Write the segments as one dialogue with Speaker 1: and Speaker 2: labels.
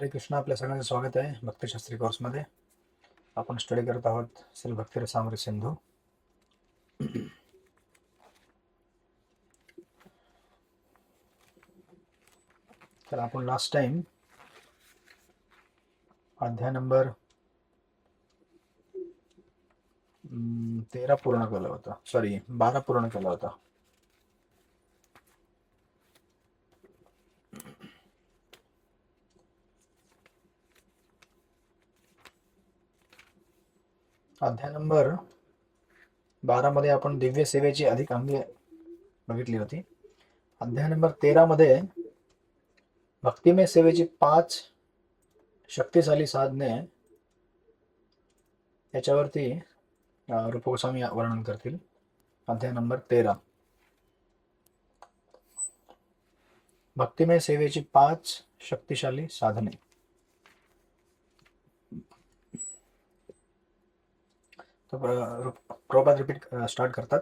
Speaker 1: हरे कृष्ण. आपल्या सगळ्यांचं स्वागत आहे भक्तिशास्त्री कोर्समध्ये. आपण स्टडी करत आहोत श्री भक्ती रसामृत सिंधू. तर आपण लास्ट टाइम अध्याय नंबर 13 पूर्ण केला होता, 12 पूर्ण केला होता. अध्याय नंबर 12 मध्ये आपण दिव्य सेवेची अधिक अंगे बघितली होती. अध्याय नंबर 13 मध्ये भक्तिमय सेवेची 5 शक्तिशाली साधने याच्यावरती रूप गोस्वामी वर्णन करतील. अध्याय नंबर 13 भक्तिमय सेवेची 5 शक्तिशाली साधने. प्रभुपाद रिपीट स्टार्ट करतात.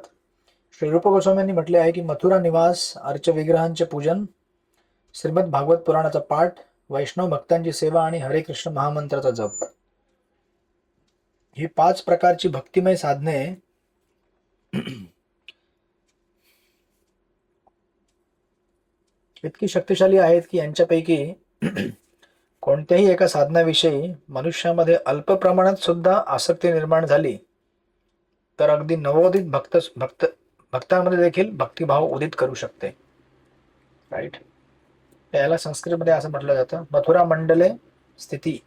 Speaker 1: श्री रूप गोस्वामींनी म्हटले आहे की मथुरा निवास, अर्च विग्रहांचे पूजन, श्रीमद भागवत पुराणाचा पाठ, वैष्णव भक्तांची सेवा आणि हरे कृष्ण महामंत्राचा जप ही 5 प्रकारची भक्तिमय साधने इतकी शक्तिशाली आहेत की यांच्यापैकी कोणत्याही एका साधनाविषयी मनुष्यामध्ये अल्प प्रमाणात सुद्धा आसक्ती निर्माण झाली तर अगदी नवोदित भक्तांमध्ये देखील भक्तिभाव उदित करू शकते. राईट. याला संस्कृतमध्ये असं म्हटलं जातं, मथुरा मंडले स्थिती,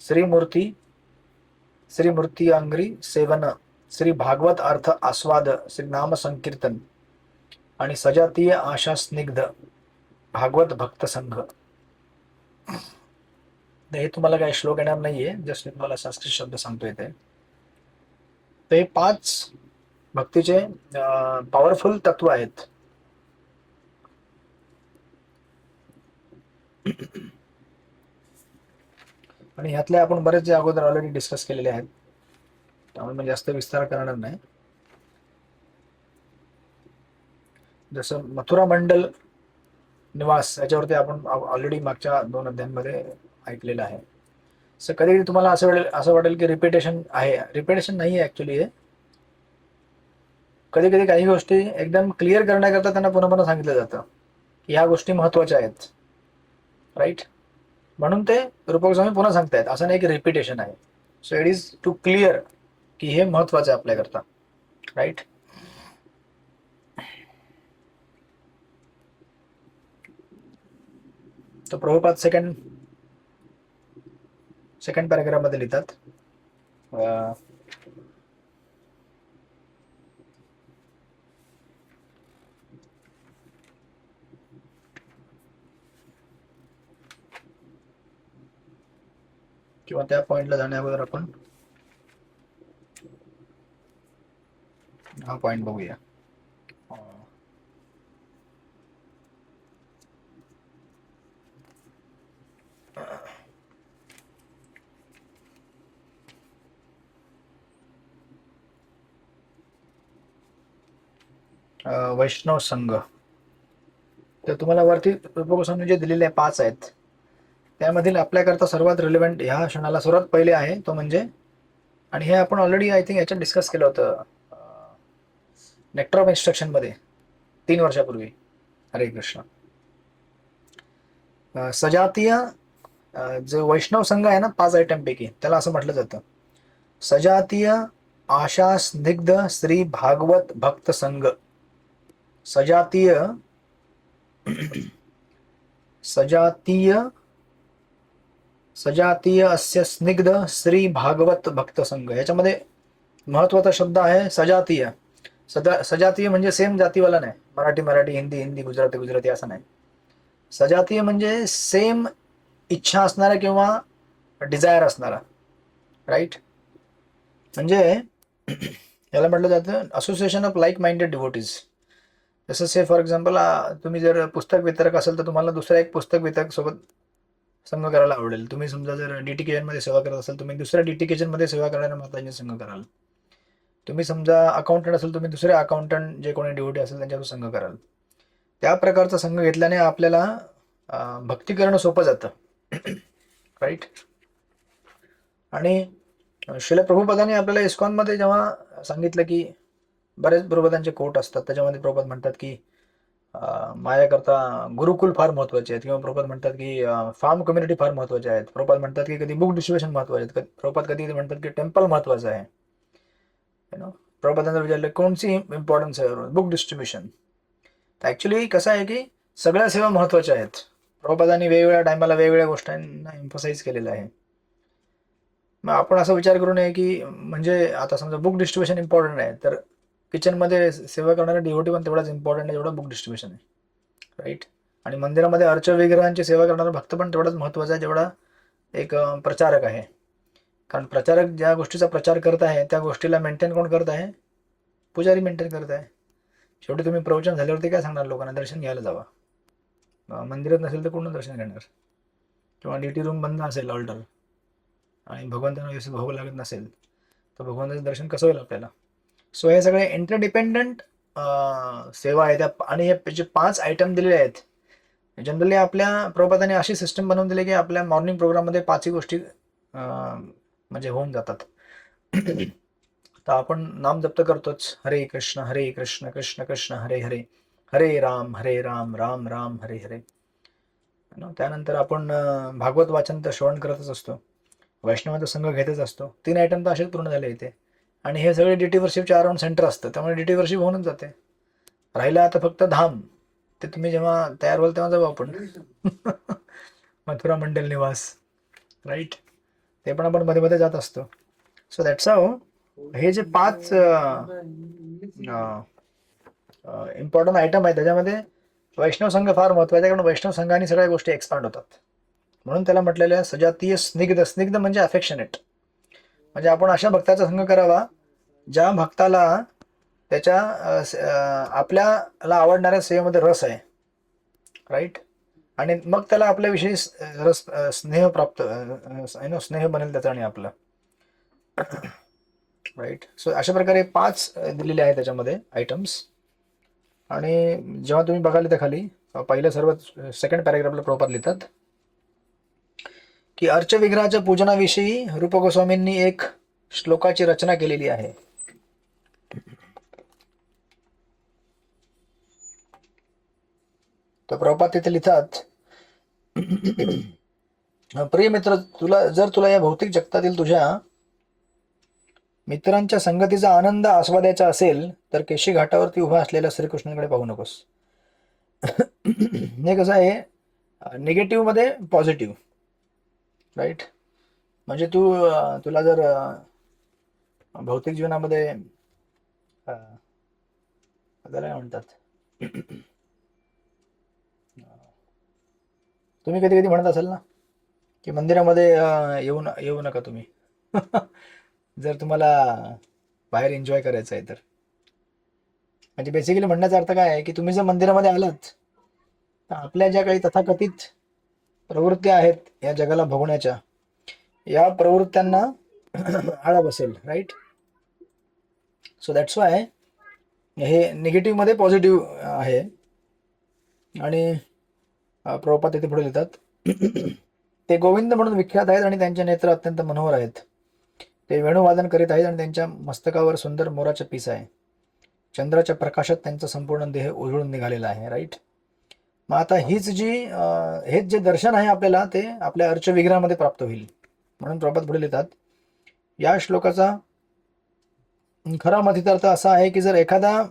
Speaker 1: श्रीमूर्ती अंग्री सेवन, श्री भागवत अर्थ आस्वाद, श्री नाम संकीर्तन आणि सजातीय आशा स्निग्ध भागवत भक्त संघ. हे तुम्हाला काही श्लोक येणार नाहीये, जस्ट मी तुम्हाला संस्कृत शब्द सांगतो इथे. ते 5 भक्तीचे पॉवरफुल तत्व आहेत. आणि ह्यातले आपण बरेच जे अगोदर ऑलरेडी डिस्कस केलेले आहेत, त्यामुळे मी जास्त विस्तार करणार नाही. जसं मथुरा मंडल निवास याच्यावरती आपण ऑलरेडी मागच्या 2 अध्यायांमध्ये ऐकलेलं आहे. सो कधी तुम्हाला असं वाटेल की रिपिटेशन आहे. रिपिटेशन नाही आहे ऍक्च्युली. हे कधी कधी काही गोष्टी एकदम क्लिअर करण्याकरता त्यांना पुन्हा पुन्हा सांगितलं जातं की ह्या गोष्टी महत्वाच्या आहेत. राईट. म्हणून ते रूप गोस्वामी पुन्हा सांगतायत, असं नाही की रिपिटेशन आहे. So it is too clear की हे महत्वाचं आहे आपल्याकरता. राईट. तर प्रभुपाद सेकंड पॅराग्राफ मध्ये लिहितात, किंवा त्या पॉइंटला जाण्या अगोदर आपण हा पॉइंट बघूया. वैष्णव संघ. तर तुम्हाला वरती रूप गोस्वामी जे दिलेले 5 आहेत त्यामधील आपल्याकरता सर्वात रिलेव्हंट ह्या क्षणाला सर्वात पहिले आहे तो म्हणजे, आणि हे आपण ऑलरेडी आय थिंक याच्यात डिस्कस केलं होतं नेक्टर ऑफ इन्स्ट्रक्शन मध्ये 3 वर्षापूर्वी. हरे कृष्ण. सजातीय जो वैष्णव संघ आहे ना 5 आयटम पैकी, त्याला असं म्हटलं जातं सजातीय आशा स्निग्ध श्री भागवत भक्त संघ. सजातीय अस्य स्निग्ध श्री भागवत भक्त संघ. याच्यामध्ये महत्वाचा शब्द आहे सजातीय. सजातीय म्हणजे सेम जातीवाला नाही, मराठी हिंदी गुजराती असं नाही. सजातीय म्हणजे सेम इच्छा असणारा किंवा डिझायर असणारा. राईट. म्हणजे याला म्हटलं जातं असोसिएशन ऑफ लाईक माइंडेड डिव्होटीज. जसं से फॉर एक्झाम्पल तुम्ही जर पुस्तक वितरक असेल तर तुम्हाला दुसऱ्या एक पुस्तक वितरक सोबत संघ करायला आवडेल. तुम्ही समजा जर डीटीकेजन मध्ये सेवा करत असाल, तुम्ही दुसऱ्या डीटीकेजन मध्ये सेवा करणाऱ्या मातांचे संघ कराल. तुम्ही समजा अकाउंटंट असेल, तुम्ही दुसरे अकाउंटंट जे कोणी डिव्होटी असेल त्यांच्यावर संघ कराल. त्या प्रकारचा संघ घेतल्याने आपल्याला भक्ती करणं सोपं जातं. राईट. आणि शिला प्रभुपदांनी आपल्याला इस्कॉनमध्ये जेव्हा सांगितलं की बरेच प्रभुपदांचे कोट असतात, त्याच्यामध्ये प्रभुपद म्हणतात की माझ्याकरता गुरुकुल फार महत्वाचे आहेत, किंवा प्रभुपद म्हणतात की फार्म कम्युनिटी फार महत्वाचे आहेत. प्रभुपद म्हणतात की कधी बुक डिस्ट्रीब्युशन महत्वाचे आहेत, प्रभुपद कधी म्हणतात की टेम्पल महत्वाचं आहे. प्रभुपदांना विचारलं कोणची इम्पॉर्टन्स आहे, बुक डिस्ट्रीब्युशन. तर ऍक्च्युली कसं आहे की सगळ्या सेवा महत्वाच्या आहेत. प्रभुपदांनी वेगवेगळ्या टायमाला वेगवेगळ्या गोष्टींना एम्फसाइज केलेलं आहे. मग आपण असा विचार करू नये की म्हणजे आता समजा बुक डिस्ट्रीब्युशन इम्पॉर्टंट आहे, तर किचनमध्ये सेवा करणारा डिव्होटी पण तेवढाच इम्पॉर्टंट आहे जेवढा बुक डिस्ट्रीब्युशन आहे. राईट. आणि मंदिरामध्ये अर्च विग्रहांची सेवा करणारा भक्त पण तेवढाच महत्वाचा आहे जेवढा एक प्रचारक आहे. कारण प्रचारक ज्या गोष्टीचा प्रचार करत आहे त्या गोष्टीला मेंटेन कोण करत आहे? पुजारी मेंटेन करत आहे. शेवटी तुम्ही प्रवचन झाल्यावरती काय सांगणार लोकांना? दर्शन घ्यायला जावा. मंदिरात नसेल तर कोण दर्शन घेणार? किंवा डीटी रूम बंद असेल ऑल्टर आणि भगवंतांना व्यवस्थित भोग लागत नसेल तर भगवंताचं दर्शन कसं होईल आपल्याला? सो हे सगळे इंटरडिपेंडंट सेवा आहेत. आणि हे जे 5 आयटम दिलेले आहेत, जनरली आपल्या प्रभुपादांनी अशी सिस्टम बनवून दिली की आपल्या मॉर्निंग प्रोग्राममध्ये 5ही गोष्टी म्हणजे होऊन जातात. तर आपण नाम जप्त करतोच, हरे कृष्ण कृष्ण कृष्ण हरे हरे, हरे राम राम राम हरे हरे. त्यानंतर आपण भागवत वाचन तर श्रवण करतच असतो, वैष्णवाचा संघ घेतच असतो. 3 आयटम तर असेच पूर्ण झाले इथे. आणि हे सगळे डीटी वर्शिपच्या अराउंड सेंटर असतं, त्यामुळे डीटी वर्शिप होऊनच जाते. राहिलं आता फक्त धाम, ते तुम्ही जेव्हा तयार व्हाल तेव्हा जाऊ आपण. मथुरा मंडल निवास, राईट. ते पण आपण मध्ये मध्ये जात असतो. सो दॅट्स हाऊ हे जे 5 इम्पॉर्टंट आयटम आहे त्याच्यामध्ये वैष्णव संघ फार महत्वाचा आहे, कारण वैष्णव संघाने सगळ्या गोष्टी एक्सपांड होतात. म्हणून त्याला म्हटलेलं आहे सजातीय स्निग्ध. स्निग्ध म्हणजे अफेक्शनेट. म्हणजे आपण अशा भक्ताचा संघ करावा ज्या भक्ताला त्याच्या आपल्याला आवडणाऱ्या सेवेमध्ये रस आहे. राईट. आणि मग त्याला आपल्याविषयी रस स्नेह प्राप्त स्नेह बनेल त्याचा आणि आपला. राईट. सो अशा प्रकारे 5 दिलेले आहेत त्याच्यामध्ये आयटम्स. आणि जेव्हा तुम्ही बघाल तर खाली पहिलं सर्वात सेकंड पॅरेग्राफला प्रभुपाद लिहितात की अर्च विग्रहाच्या पूजनाविषयी रूप गोस्वामींनी एक श्लोकाची रचना केलेली आहे. तर प्रभुपाद तिथे लिहितात, प्रिय मित्र, तुला या भौतिक जगतातील तुझ्या मित्रांच्या संगतीचा आनंद आस्वादायचा असेल तर केशी घाटावरती उभा असलेल्या श्रीकृष्णाकडे पाहू नकोस. हे कसं आहे, निगेटिव्ह मध्ये पॉझिटिव्ह. राईट. म्हणजे तुला जर भौतिक जीवनामध्ये त्याला काय म्हणतात, तुम्ही कधी कधी म्हणत असाल ना की मंदिरामध्ये येऊ नका तुम्ही. जर तुम्हाला बाहेर एन्जॉय करायचं आहे तर. म्हणजे बेसिकली म्हणण्याचा अर्थ काय आहे की तुम्ही जर मंदिरामध्ये आलात तर आपल्या ज्या काही तथाकथित प्रवृत्ती आहेत या जगाला भोगण्याच्या, या प्रवृत्त्यांना आळा बसेल. राईट. सो दॅट्स वाय हे निगेटिव्ह मध्ये पॉझिटिव्ह आहे. आणि प्रभुपाद तिथे पुढे लिहितात, ते गोविंद म्हणून विख्यात आहेत आणि त्यांचे नेत्र अत्यंत मनोहर आहेत. ते वेणुवादन करीत आहेत आणि त्यांच्या मस्तकावर सुंदर मोराचे पीस आहे. चंद्राच्या प्रकाशात त्यांचा संपूर्ण देह उजळून निघालेला आहे. राईट. मग आता हेच जे दर्शन आहे आपल्याला ते आपल्या अर्च विग्रहामध्ये प्राप्त होईल. म्हणून प्रभुपाद पुढे लिहितात, या श्लोकाचा खरा मथितार्थ असा आहे की जर एखादा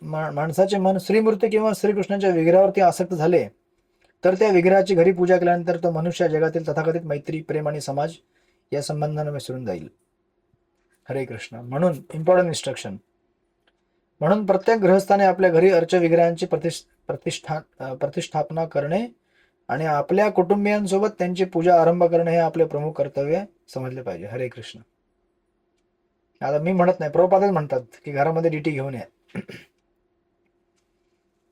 Speaker 1: माणसाचे मन श्रीमूर्ती किंवा श्रीकृष्णाच्या विग्रहावरती आसक्त झाले तर त्या विग्रहाची घरी पूजा केल्यानंतर तो मनुष्य जगातील तथाकथित मैत्री, प्रेम आणि समाज या संबंधांना विसरून जाईल. हरे कृष्ण. म्हणून इम्पॉर्टंट इन्स्ट्रक्शन, म्हणून प्रत्येक गृहस्थाने आपल्या घरी अर्च विग्रहांची प्रतिष्ठापना करणे आणि आपल्या कुटुंबियांसोबत त्यांची पूजा आरंभ करणे हे आपले प्रमुख कर्तव्य समजले पाहिजे. हरे कृष्ण. आता मी म्हणत नाही, प्रभुपादच म्हणतात की घरामध्ये डीटी घेऊन या.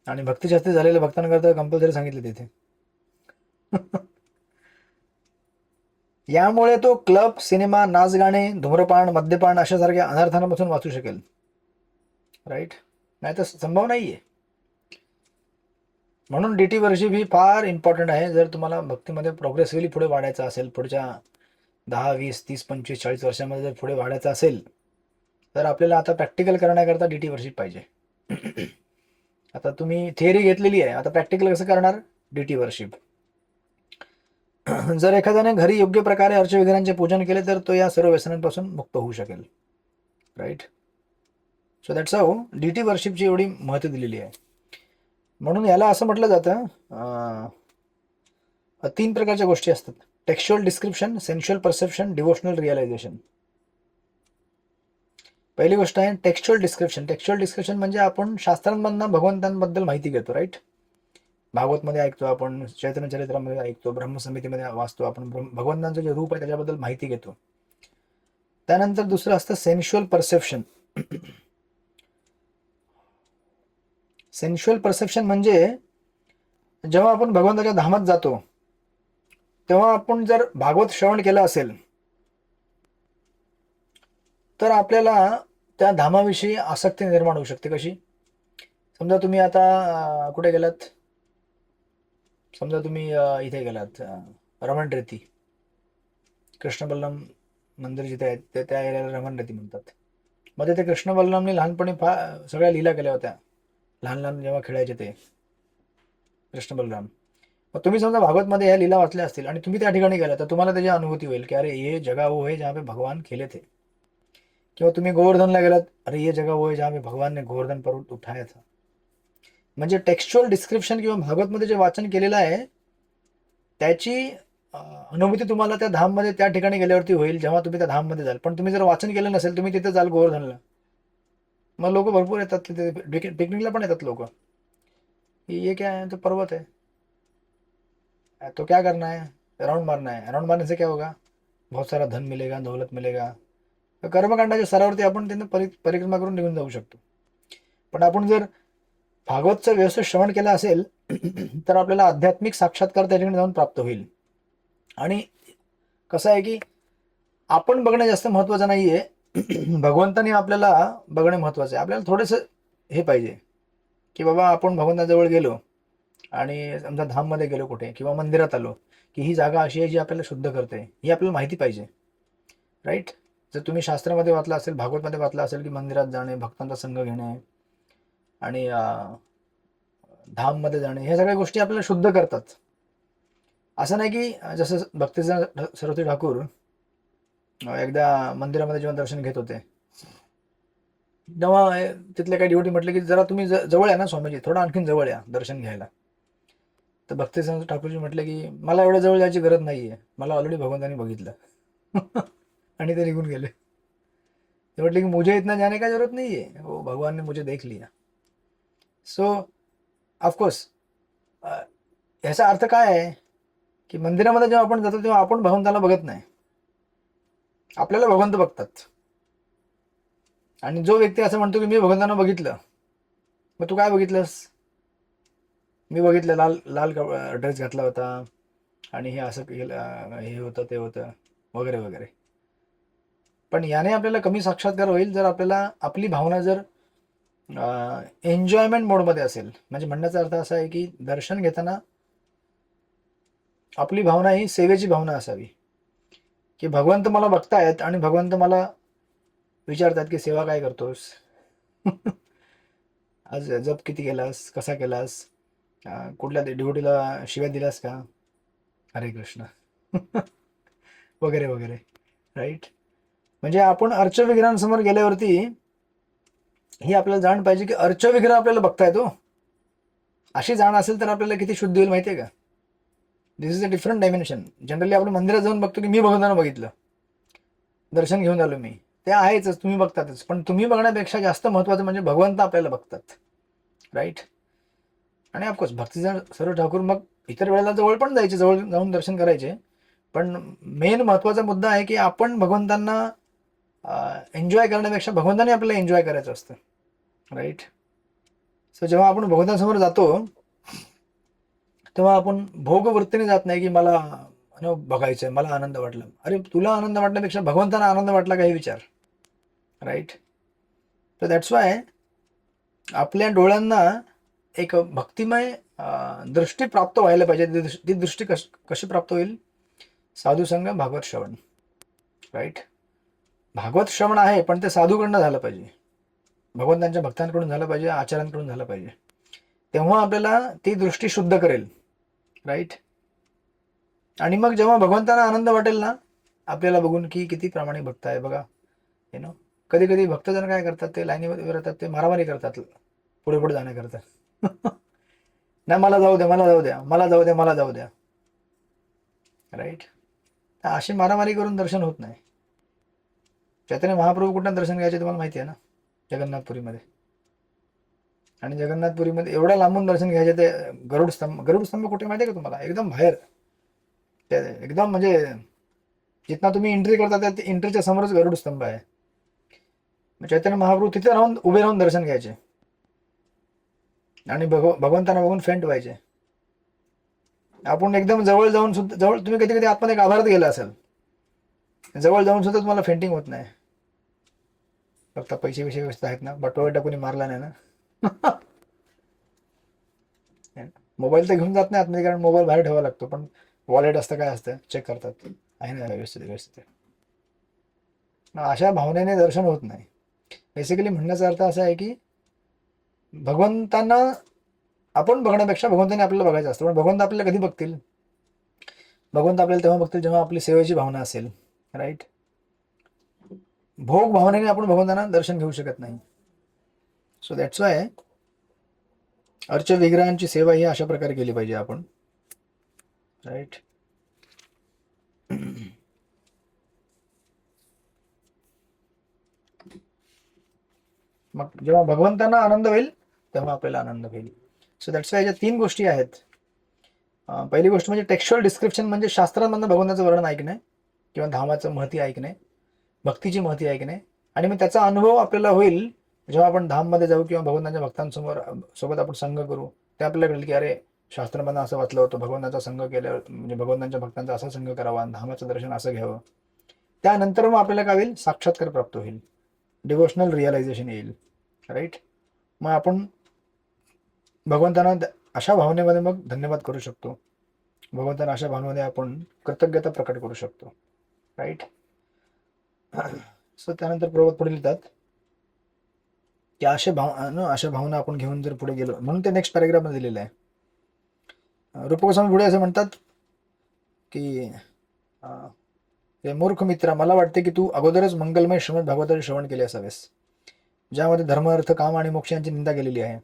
Speaker 1: आणि भक्तिशास्त्री झालेल्या भक्तांकरता कंपल्सरी सांगितले तिथे. यामुळे तो क्लब, सिनेमा, नाच गाणे, धूम्रपान, मद्यपान अशासारख्या अनर्थांपासून वाचू शकेल. राईट. नाही तर संभव नाहीये. म्हणून डीटी वर्शिप ही फार इम्पॉर्टंट आहे. जर तुम्हाला भक्तीमध्ये प्रोग्रेसिव्हली पुढे वाढायचं असेल, पुढच्या 10, 20, 30, 25, 40 वर्षामध्ये जर पुढे वाढायचं असेल, तर आपल्याला आता प्रॅक्टिकल करण्याकरता डीटी वर्शिप पाहिजे. आता तुम्ही थिअरी घेतलेली आहे, आता प्रॅक्टिकल कसं करणार? Deity worship. जर एखाद्याने घरी योग्य प्रकारे अर्चविग्रहांचे पूजन केले तर तो या सर्व व्यसनांपासून मुक्त होऊ शकेल. Right. So that's how deity वर्शिपची एवढी महत्त्व दिलेली आहे. म्हणून याला असं म्हटलं जातं, 3 प्रकारच्या गोष्टी असतात: textual description, sensual perception, devotional realisation. पहिली गोष्ट आहे टेक्स्च्युअल डिस्क्रिप्शन. टेक्स्च्युअल डिस्क्रिप्शन म्हणजे आपण शास्त्रांमधनं भगवंतांबद्दल माहिती घेतो. राईट. भागवतमध्ये ऐकतो आपण, चैतन्यचरित्रामध्ये ऐकतो, ब्रह्मसमितीमध्ये वाचतो आपण, भगवंतांचं जे रूप आहे त्याच्याबद्दल माहिती घेतो. त्यानंतर दुसरं असतं सेन्शुअल परसेप्शन. सेन्शुअल परसेप्शन म्हणजे जेव्हा आपण भगवंताच्या धामात जातो तेव्हा आपण जर भागवत श्रवण केलं असेल तर आपल्याला त्या धामाविषयी आसक्ती निर्माण होऊ शकते. कशी? समजा तुम्ही आता कुठे गेलात, समजा तुम्ही इथे गेलात रमण रेती, कृष्ण बलराम मंदिर जिथे आहे ते त्या एरियाला रमण रेती म्हणतात. मग ते कृष्ण बलरामने लहानपणी सगळ्या लीला केल्या होत्या, लहान लहान जेव्हा खेळायचे ते कृष्ण बलराम. मग तुम्ही समजा भागवतमध्ये ह्या लीला वाचल्या असतील आणि तुम्ही त्या ठिकाणी गेला तर तुम्हाला त्याची अनुभूती होईल की अरे ये जगह वो है जहाँ पे भगवान खेले थे. किंवा तुम्ही गोवर्धनला गेलात, अरे ये जगह वो है जहाँ पे भगवान ने गोवर्धन पर्वत उठाया था. म्हणजे टेक्स्च्युअल डिस्क्रिप्शन किंवा भागवतमध्ये जे वाचन केलेलं आहे त्याची अनुभूती तुम्हाला त्या धाममध्ये त्या ठिकाणी गेल्यावरती होईल जेव्हा तुम्ही त्या धाममध्ये जाल. पण तुम्ही जर वाचन केलं नसेल, तुम्ही तिथे जाल गोवर्धनला, मग लोक भरपूर येतात तिथे, पिकनिकला पण येतात लोक. ये क्या है? तो पर्वत है, तो क्या करना है? राउंड मारना है. राउंड मारने से क्या होगा? बहुत सारा धन मिलेगा, दौलत मिलेगा. कर्मकांडाच्या स्तरावरती आपण त्यांना परिक्रमा करून निघून जाऊ शकतो. पण आपण जर भागवतचं व्यवस्थित श्रवण केलं असेल तर आपल्याला आध्यात्मिक साक्षात्कार त्या ठिकाणी जाऊन प्राप्त होईल. आणि कसं आहे की आपण बघणं जास्त महत्वाचं नाहीये, भगवंतानी आपल्याला बघणे महत्वाचं आहे. आपल्याला थोडंसं हे पाहिजे की बाबा आपण भगवंताजवळ गेलो आणि समजा धाममध्ये गेलो कुठे किंवा मंदिरात आलो की ही जागा अशी आहे जी आपल्याला शुद्ध करते, ही आपल्याला माहिती पाहिजे. राईट. जर तुम्ही शास्त्रामध्ये वाचलं असेल, भागवतमध्ये वाचलं असेल की मंदिरात जाणे, भक्तांचा संघ घेणे आणि धाममध्ये जाणे, ह्या सगळ्या गोष्टी आपल्याला शुद्ध करतात. असं नाही की जसं भक्तिसिद्धांत सरस्वती ठाकूर एकदा मंदिरामध्ये जेव्हा दर्शन घेत होते तेव्हा तिथले काही डिवोटी म्हटले की जरा तुम्ही जवळ या ना स्वामीजी, थोडं आणखीन जवळ या दर्शन घ्यायला. तर भक्तिसिद्धांत ठाकूरजी म्हटले की मला एवढ्या जवळ जायची गरज नाहीये, मला ऑलरेडी भगवंतांनी बघितलं. आणि ते निघून गेले. ते म्हटले की मुझे इतना जाने का जरूरत नहीं है, वो भगवान ने मुझे देख लिया. सो ऑफकोर्स ह्याचा अर्थ काय आहे की मंदिरामध्ये जेव्हा आपण जातो तेव्हा आपण भगवंताला बघत नाही, आपल्याला भगवंत बघतात. आणि जो व्यक्ती असं म्हणतो की मी भगवंतांना बघितलं, मग तू काय बघितलंस? मी बघितलं लाल लाल ड्रेस घातला होता आणि हे असं हे होतं ते होतं वगैरे वगैरे. पण याने आपल्याला कमी साक्षात्कार होईल जर आपल्याला आपली भावना जर एन्जॉयमेंट मोडमध्ये असेल. म्हणजे म्हणण्याचा अर्थ असा आहे की दर्शन घेताना आपली भावना ही सेवेची भावना असावी की भगवंत मला बघतायत आणि भगवंत मला विचारतात की सेवा काय करतोस, आज जप किती केलास, कसा केलास, कुठल्या डिवोटीला शिव्या दिलास का, हरे कृष्ण वगैरे वगैरे. राईट. म्हणजे आपण अर्चविग्रहांसमोर गेल्यावरती ही आपल्याला जाण पाहिजे की अर्चविग्रह आपल्याला बघतायत. हो, अशी जाण असेल तर आपल्याला किती शुद्ध होईल माहितीये का? This is a different dimension. Generally आपण मंदिरात जाऊन बघतो की मी भगवंतांना बघितलं, दर्शन घेऊन आलो मी, ते आहेच, तुम्ही बघतातच. पण तुम्ही बघण्यापेक्षा जास्त महत्वाचं म्हणजे भगवंत आपल्याला बघतात. राईट. आणि ऑफकोर्स भक्तिसिद्धांत सरस्वती ठाकूर मग इतर वेळेला जवळ पण जायचे, जवळ जाऊन दर्शन करायचे. पण मेन महत्वाचा मुद्दा आहे की आपण भगवंतांना एन्जॉय करण्यापेक्षा भगवंतांनी आपल्याला एन्जॉय करायचं असतं. राईट. सो जेव्हा आपण भगवंतांसमोर जातो तेव्हा आपण भोगवृत्तीने जात नाही की मला बघायचंय, मला आनंद वाटला. अरे तुला आनंद वाटण्यापेक्षा भगवंतांना आनंद वाटला का हे विचार. राईट. तर दॅट्स वाय आपल्या डोळ्यांना एक भक्तिमय दृष्टी प्राप्त व्हायला पाहिजे. ती दृष्टी कशी प्राप्त होईल? साधू संग, भागवत श्रवण. राईट. भागवत श्रवण आहे पण ते साधूकडनं झालं पाहिजे, भगवंतांच्या भक्तांकडून झालं पाहिजे, आचार्यांकडून झालं पाहिजे. तेव्हा आपल्याला ती दृष्टी शुद्ध करेल. राईट. आणि मग जेव्हा भगवंतांना आनंद वाटेल ना आपल्याला बघून की किती प्रामाणिक भक्त आहे बघा. कधी कधी भक्तजन काय करतात, ते लाईनीमध्ये राहतात, ते मारामारी करतात पुढे पुढे जाण्याकरता. नाही, मला जाऊ द्या, मला जाऊ द्या, मला जाऊ द्या, मला जाऊ द्या. राईट. अशी मारामारी करून दर्शन होत नाही. चैतन्य महाप्रभू कुठं दर्शन घ्यायचे तुम्हाला माहिती आहे ना, जगन्नाथपुरीमध्ये. आणि जगन्नाथपुरीमध्ये एवढ्या लांबून दर्शन घ्यायचे ते गरुड स्तंभ कुठे माहिती आहे का तुम्हाला? एकदम बाहेर, एकदम म्हणजे जिथं तुम्ही एंट्री करता त्या एंट्रीच्या समोरच गरुड स्तंभ आहे. चैतन्य महाप्रभू तिथे राहून उभे राहून दर्शन घ्यायचे आणि भगवंतांना बघून फेंट व्हायचे. आपण एकदम जवळ जाऊन सुद्धा, जवळ तुम्ही कधी कधी आतमध्ये गाभारात गेला असेल, जवळ जाऊन सुद्धा तुम्हाला फेंटिंग होत नाही. फक्त पैसे व्यवस्थित आहेत ना, बटवा कोणी मारला नाही ना. मोबाईल तर घेऊन जात नाही आतमध्ये, कारण मोबाईल बाहेर ठेवावा लागतो, पण वॉलेट असतं, काय असतं, चेक करतात आहे ना व्यवस्थित. अशा भावनेने दर्शन होत नाही. बेसिकली म्हणण्याचा अर्थ असा आहे की भगवंतांना आपण बघण्यापेक्षा भगवंतांनी आपल्याला बघायचं असतं. पण भगवंत आपल्याला कधी बघतील? भगवंत आपल्याला तेव्हा बघतील जेव्हा आपली सेवेची भावना असेल. राईट. भोग भावनेने आपण भगवंतांना दर्शन घेऊ शकत नाही. सो दॅट्स वाय अर्च विग्रहांची सेवा ही अशा प्रकारे केली पाहिजे आपण. राईट. मग जेव्हा भगवंतांना आनंद होईल तेव्हा आपल्याला आनंद होईल. सो दॅट्स वाय या 3 गोष्टी आहेत. पहिली गोष्ट म्हणजे टेक्स्च्युअल डिस्क्रिप्शन, म्हणजे शास्त्रांमधनं भगवंताचं वर्णन ऐकणे किंवा धामाचं महती ऐकणे, भक्तीची महती ऐकणे. आणि मग त्याचा अनुभव आपल्याला होईल जेव्हा आपण धाममध्ये जाऊ किंवा भगवंतांच्या भक्तांसमोर सोबत आपण संघ करू. ते आपल्याला कळेल की अरे, शास्त्रांमधनं असं वाचलं होतं, भगवंताचा संघ केल्यावर म्हणजे भगवंतांच्या भक्तांचा असा संघ करावा, धामाचं दर्शन असं घ्यावं. त्यानंतर मग आपल्याला काय होईल? साक्षात्कार प्राप्त होईल, डिव्होशनल रिअलायझेशन येईल. राईट. मग आपण भगवंतांना अशा भावनेमध्ये मग धन्यवाद करू शकतो, भगवंतांना अशा भावनेमध्ये आपण कृतज्ञता प्रकट करू शकतो. राईट. सो त्यानंतर प्रभुपाद पुढे लिहितात की अशा भावना आपण घेऊन जर पुढे गेलो, म्हणून ते नेक्स्ट पॅरेग्राफमध्ये दिलेलं आहे. रूप गोस्वामी पुढे असं म्हणतात की हे मूर्ख मित्रा, मला वाटते की तू अगोदरच मंगलमय श्रीमद भागवताचे श्रवण केले असावेस, ज्यामध्ये धर्म, अर्थ, काम आणि मोक्ष यांची निंदा केलेली आहे.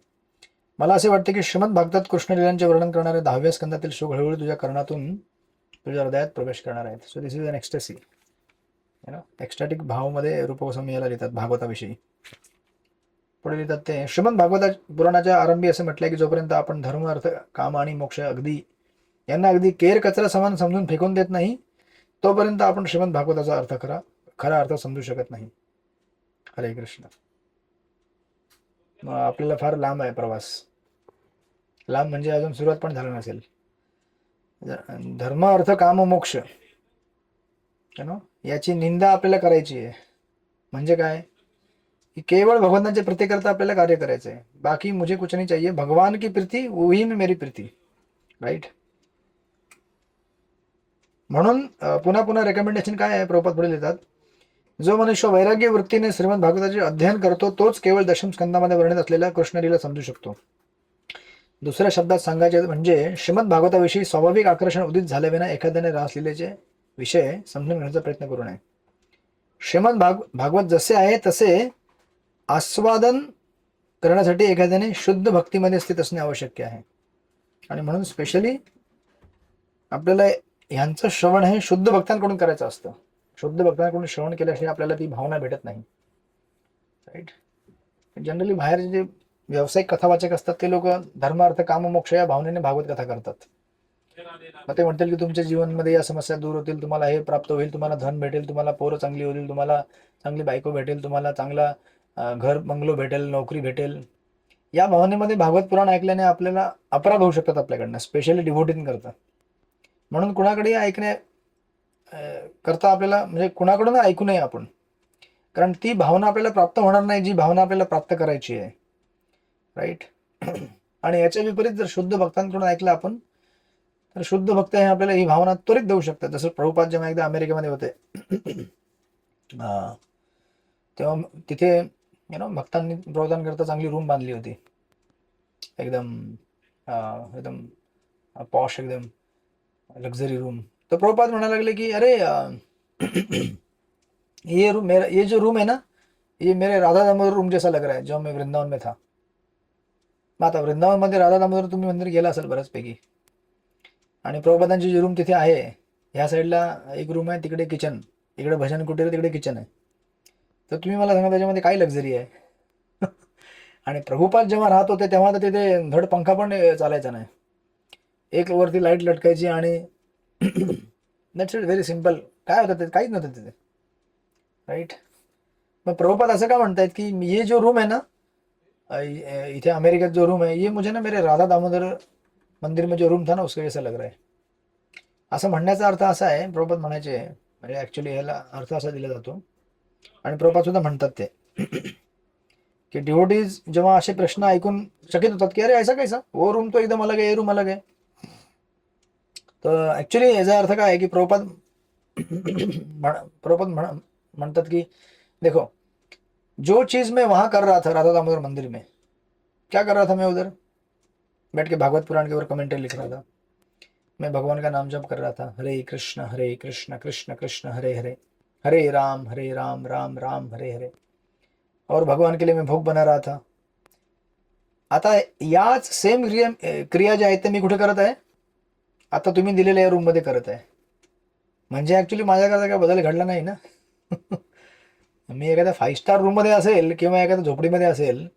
Speaker 1: मला असे वाटते की श्रीमद भागवतात कृष्णलीलांचे वर्णन करणारे 10व्या स्कंदातील श्लोक हळूहळू तुझ्या कर्णातून तुझ्या हृदयात प्रवेश करणार आहेत. So this is an ecstasy. Ecstatic भावमध्ये रूप गोस्वामी याला लिहितात भागवताविषयी. पुढे लिहितात ते, श्रीमद भागवता पुराणाच्या आरंभी असे म्हटलंय की जोपर्यंत आपण धर्म, अर्थ, काम आणि मोक्ष यांना अगदी केर कचरा समान समजून फेकून देत नाही, तोपर्यंत आपण श्रीमद भागवताचा अर्थ खरा अर्थ समजू शकत नाही. हरे कृष्ण. मग आपल्याला फार लांब आहे प्रवास. लांब म्हणजे अजून सुरुवात पण झालं नसेल. धर्म, अर्थ, काम, मोक्ष याची निंदा आपल्याला करायची आहे. म्हणजे काय की केवळ भगवंतांच्या प्रीतीकरता आपल्याला कार्य करायचं आहे. बाकी मुझे कुछ नहीं चाहिए, भगवान की प्रीती वही में मेरी प्रीती. राईट. म्हणून पुन्हा पुन्हा रेकमेंडेशन काय आहे? प्रभुपाद पुढे लिहितात, जो मनुष्य वैराग्य वृत्तीने श्रीमद भागवताचे अध्ययन करतो तोच केवळ दशम स्कंदामध्ये वर्णित असलेल्या कृष्णलीला समजू शकतो. दुसऱ्या शब्दात सांगायचे म्हणजे श्रीमद भागवताविषयी स्वाभाविक आकर्षण उदित झाल्याविना एखाद्याने रासलीलेचे विषय समजून घेण्याचा प्रयत्न करू नये. श्रीमद भागवत जसे आहे तसे आस्वादन करण्यासाठी एखाद्याने शुद्ध भक्तीमध्ये स्थित असणे आवश्यक आहे. आणि म्हणून स्पेशली आपल्याला ह्यांचं श्रवण हे शुद्ध भक्तांकडून करायचं असतं. शुद्ध भक्तांकडून श्रवण केल्याशिवाय आपल्याला ती भावना भेटत नाही. राईट. जनरली बाहेर जे व्यावसायिक कथावाचक असतात ते लोक धर्म, अर्थ, काम, मोक्ष या भावनेने भागवत कथा करतात. मग ते म्हणतील की तुमच्या जीवनमध्ये या समस्या दूर होतील, तुम्हाला हे प्राप्त होईल, तुम्हाला धन भेटेल, तुम्हाला पोरं चांगली होतील, तुम्हाला चांगली बायको भेटेल, तुम्हाला चांगला घर बंगलो भेटेल, नोकरी भेटेल. या भावनेमध्ये भागवत पुराण ऐकल्याने आपल्याला अपराध होऊ शकतात आपल्याकडनं, स्पेशली डिव्होटीन करता. म्हणून कुणाकडे ऐकण्या करता आपल्याला म्हणजे कुणाकडून ऐकू नये आपण, कारण ती भावना आपल्याला प्राप्त होणार नाही जी भावना आपल्याला प्राप्त करायची आहे. राईट. आणि याच्या विपरीत जर शुद्ध भक्तांकडून ऐकलं आपण, तर शुद्ध भक्त हे आपल्याला ही भावना त्वरित देऊ शकतात. जसं प्रभुपाद जेव्हा एकदा अमेरिकेमध्ये होते तेव्हा तिथे भक्तांनी प्रबोधनाकरता चांगली रूम बांधली होती, एकदम एकदम पॉश, एकदम लक्झरी रूम. तर प्रभुपाद म्हणायला लागले की अरे ये जो रूम है ना, ये मेरे राधा दामोदर रूम जैसा लग रहा है जो मैं वृंदावन में था. मग आता वृंदावन मध्ये राधा दामोदर तुम्ही मंदिर गेला असेल बऱ्याचपैकी, आणि प्रभुपादांची जी रूम तिथे आहे, ह्या साईडला एक रूम आहे, तिकडे किचन, इकडे भजन कुटीर, तिकडे किचन आहे. तर तुम्ही मला सांगा त्याच्यामध्ये काय लक्झरी आहे? आणि प्रभुपाद जेव्हा राहत होते तेव्हा तर तिथे धड पंखा पण चालायचा नाही, एक वरती लाईट लटकायची आणि दॅट्स इट, व्हेरी सिम्पल. काय होतं ते? काहीच नव्हतं तिथे, राईट. मग प्रभुपाद असं का म्हणतायत की ये जो रूम आहे ना, इथे अमेरिकेत जो रूम आहे, ये मुझे ना मेरे राधा दामोदर मंदिर में जो रूम था ना उसके जैसा लग रहा है. असं म्हणण्याचा अर्थ असा आहे, प्रभुपाद म्हणायचे, म्हणजे ऍक्च्युली ह्याला अर्थ असा दिला जातो, आणि प्रभुपाद सुद्धा म्हणतात ते की डिवोटीज जेव्हा असे प्रश्न ऐकून चकित होतात की अरे ऐसा कैसा, वो रूम तो एकदम अलग है, ये रूम अलग है. तर ऍक्च्युली याचा अर्थ काय आहे की प्रभुपाद म्हणतात की देखो, जो चीज मैं वहां कर रहा था राधा दामोदर मंदिर में, क्या कर रहा था मैं उधर बैठ के भागवत पुराण के ऊपर कमेंट्री लिख रहा था. मैं भगवान का नाम जप कर रहा था, हरे कृष्ण कृष्ण कृष्ण हरे हरे, हरे राम राम राम हरे हरे, और भगवान के लिए मैं भोग बना रहा था. आता याच सेम क्रिया ज्या आहेत ते मी कुठे करत आहे, आता तुम्ही दिलेल्या या रूम मध्ये करत आहे. म्हणजे ऍक्च्युली माझ्याकरता काय बदल घडला नाही ना. मी एखाद्या 5 स्टार रूम मध्ये असेल किंवा एखाद्या झोपडीमध्ये असेल,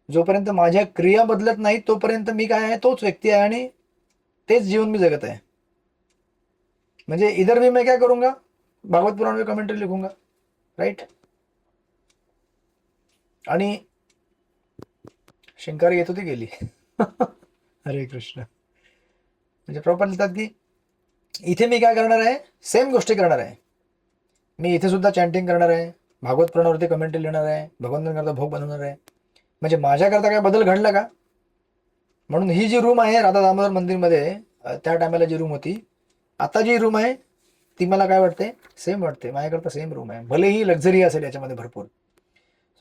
Speaker 1: जोपर्यंत माझ्या क्रिया बदलत नाही तोपर्यंत मी काय आहे, तोच व्यक्ती आहे आणि तेच जीवन मी जगत आहे. म्हणजे इधर भी मैं क्या करूंगा, भागवत पुराण में कमेंट्री लिखूंगा, राईट. आणि शिंकारी येत होती, गेली. हरे कृष्ण. म्हणजे प्रॉपर लिहितात की इथे मी काय करणार आहे, सेम गोष्टी करणार आहे. मी इथे सुद्धा चॅन्टिंग करणार आहे, भागवत पुराणावरती कमेंट्री लिहिणार आहे, भगवंतांकरता भोग बनवणार आहे. म्हणजे माझ्याकरता काय बदल घडला का? म्हणून ही जी रूम आहे राधा दामोदर मंदिरमध्ये, त्या टायमाला जी रूम होती, आता जी रूम आहे ती मला काय वाटते, सेम वाटते. माझ्याकरता सेम रूम आहे, भलेही लक्झरी असेल याच्यामध्ये भरपूर.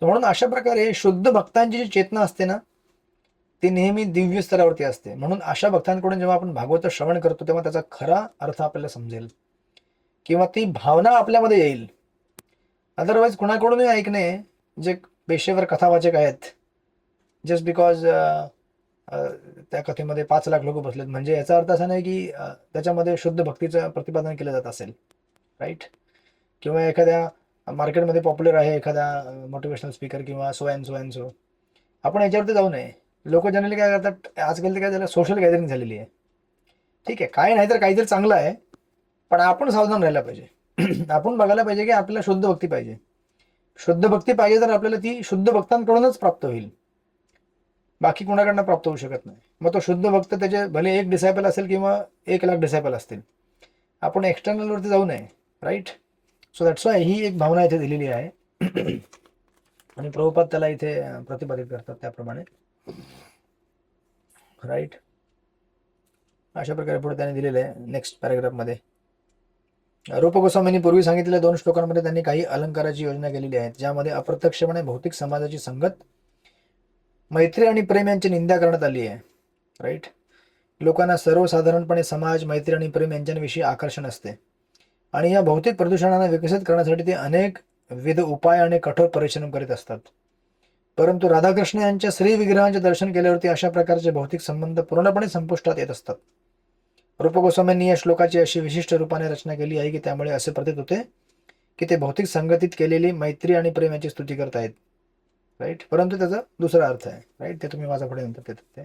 Speaker 1: म्हणून अशा प्रकारे शुद्ध भक्तांची जी चेतना असते ना, ती नेहमी दिव्य स्तरावरती असते. म्हणून अशा भक्तांकडून जेव्हा आपण भागवत श्रवण करतो तेव्हा त्याचा खरा अर्थ आपल्याला समजेल किंवा ती भावना आपल्यामध्ये येईल. अदरवाईज कुणाकडूनही ऐकणे, जे पेशेवर कथावाचक आहेत, जस्ट बिकॉज त्या कथेमध्ये 5 लाख लोक बसलेत, म्हणजे याचा अर्थ असा नाही की त्याच्यामध्ये शुद्ध भक्तीचं प्रतिपादन केलं जात असेल, राईट. किंवा एखाद्या मार्केटमध्ये पॉप्युलर आहे एखादा मोटिवेशनल स्पीकर किंवा so and so and so, आपण याच्यावरती जाऊ नये. लोक जनरली काय करतात, आजकाल ते काय झालं, सोशल गॅदरिंग झालेली आहे. ठीक आहे, काय नाही तर काहीतरी चांगलं आहे, पण आपण सावधान राहायला पाहिजे. आपण बघायला पाहिजे की आपल्याला शुद्ध भक्ती पाहिजे. शुद्ध भक्ती पाहिजे तर आपल्याला ती शुद्ध भक्तांकडूनच प्राप्त होईल, बाकी कोणाकडनं प्राप्त होऊ शकत नाही. मग तो शुद्ध भक्त त्याचे भले 1 डिसायपल असेल किंवा 1,00,000 डिसायपल असतील, आपण एक्सटर्नल वरती जाऊ नये, राईट. सो दॅट्स वाय ही एक भावना इथे दिलेली आहे. आणि प्रभुपाद त्याला इथे प्रतिपादित करतात त्याप्रमाणे, राईट. अशा प्रकारे पुढे त्याने दिलेलं आहे नेक्स्ट पॅराग्राफमध्ये. रूप गोस्वामींनी पूर्वी सांगितलेल्या 2 श्लोकांमध्ये त्यांनी काही अलंकाराची योजना केलेली आहे, ज्यामध्ये अप्रत्यक्षपणे भौतिक समाजाची संगत, मैत्री आणि प्रेम यांची निंदा करण्यात आली आहे, राईट. लोकांना सर्वसाधारणपणे समाज, मैत्री आणि प्रेम यांच्याविषयी आकर्षण असते, आणि या भौतिक प्रदूषणांना विकसित करण्यासाठी ते अनेक विविध उपाय आणि कठोर परिश्रम करीत असतात. परंतु राधाकृष्ण यांच्या श्री विग्रहांचे दर्शन केल्यावरती अशा प्रकारचे भौतिक संबंध पूर्णपणे संपुष्टात येत असतात. रूप गोस्वामींनी या श्लोकाची अशी विशिष्ट रूपाने रचना केली आहे की त्यामुळे असे प्रतीत होते की ते भौतिक संगतीत केलेली मैत्री आणि प्रेम यांची स्तुती करत आहेत, राईट. परंतु त्याचा दुसरा अर्थ आहे, राईट. ते तुम्ही माझा पुढे नंतर देतात ते.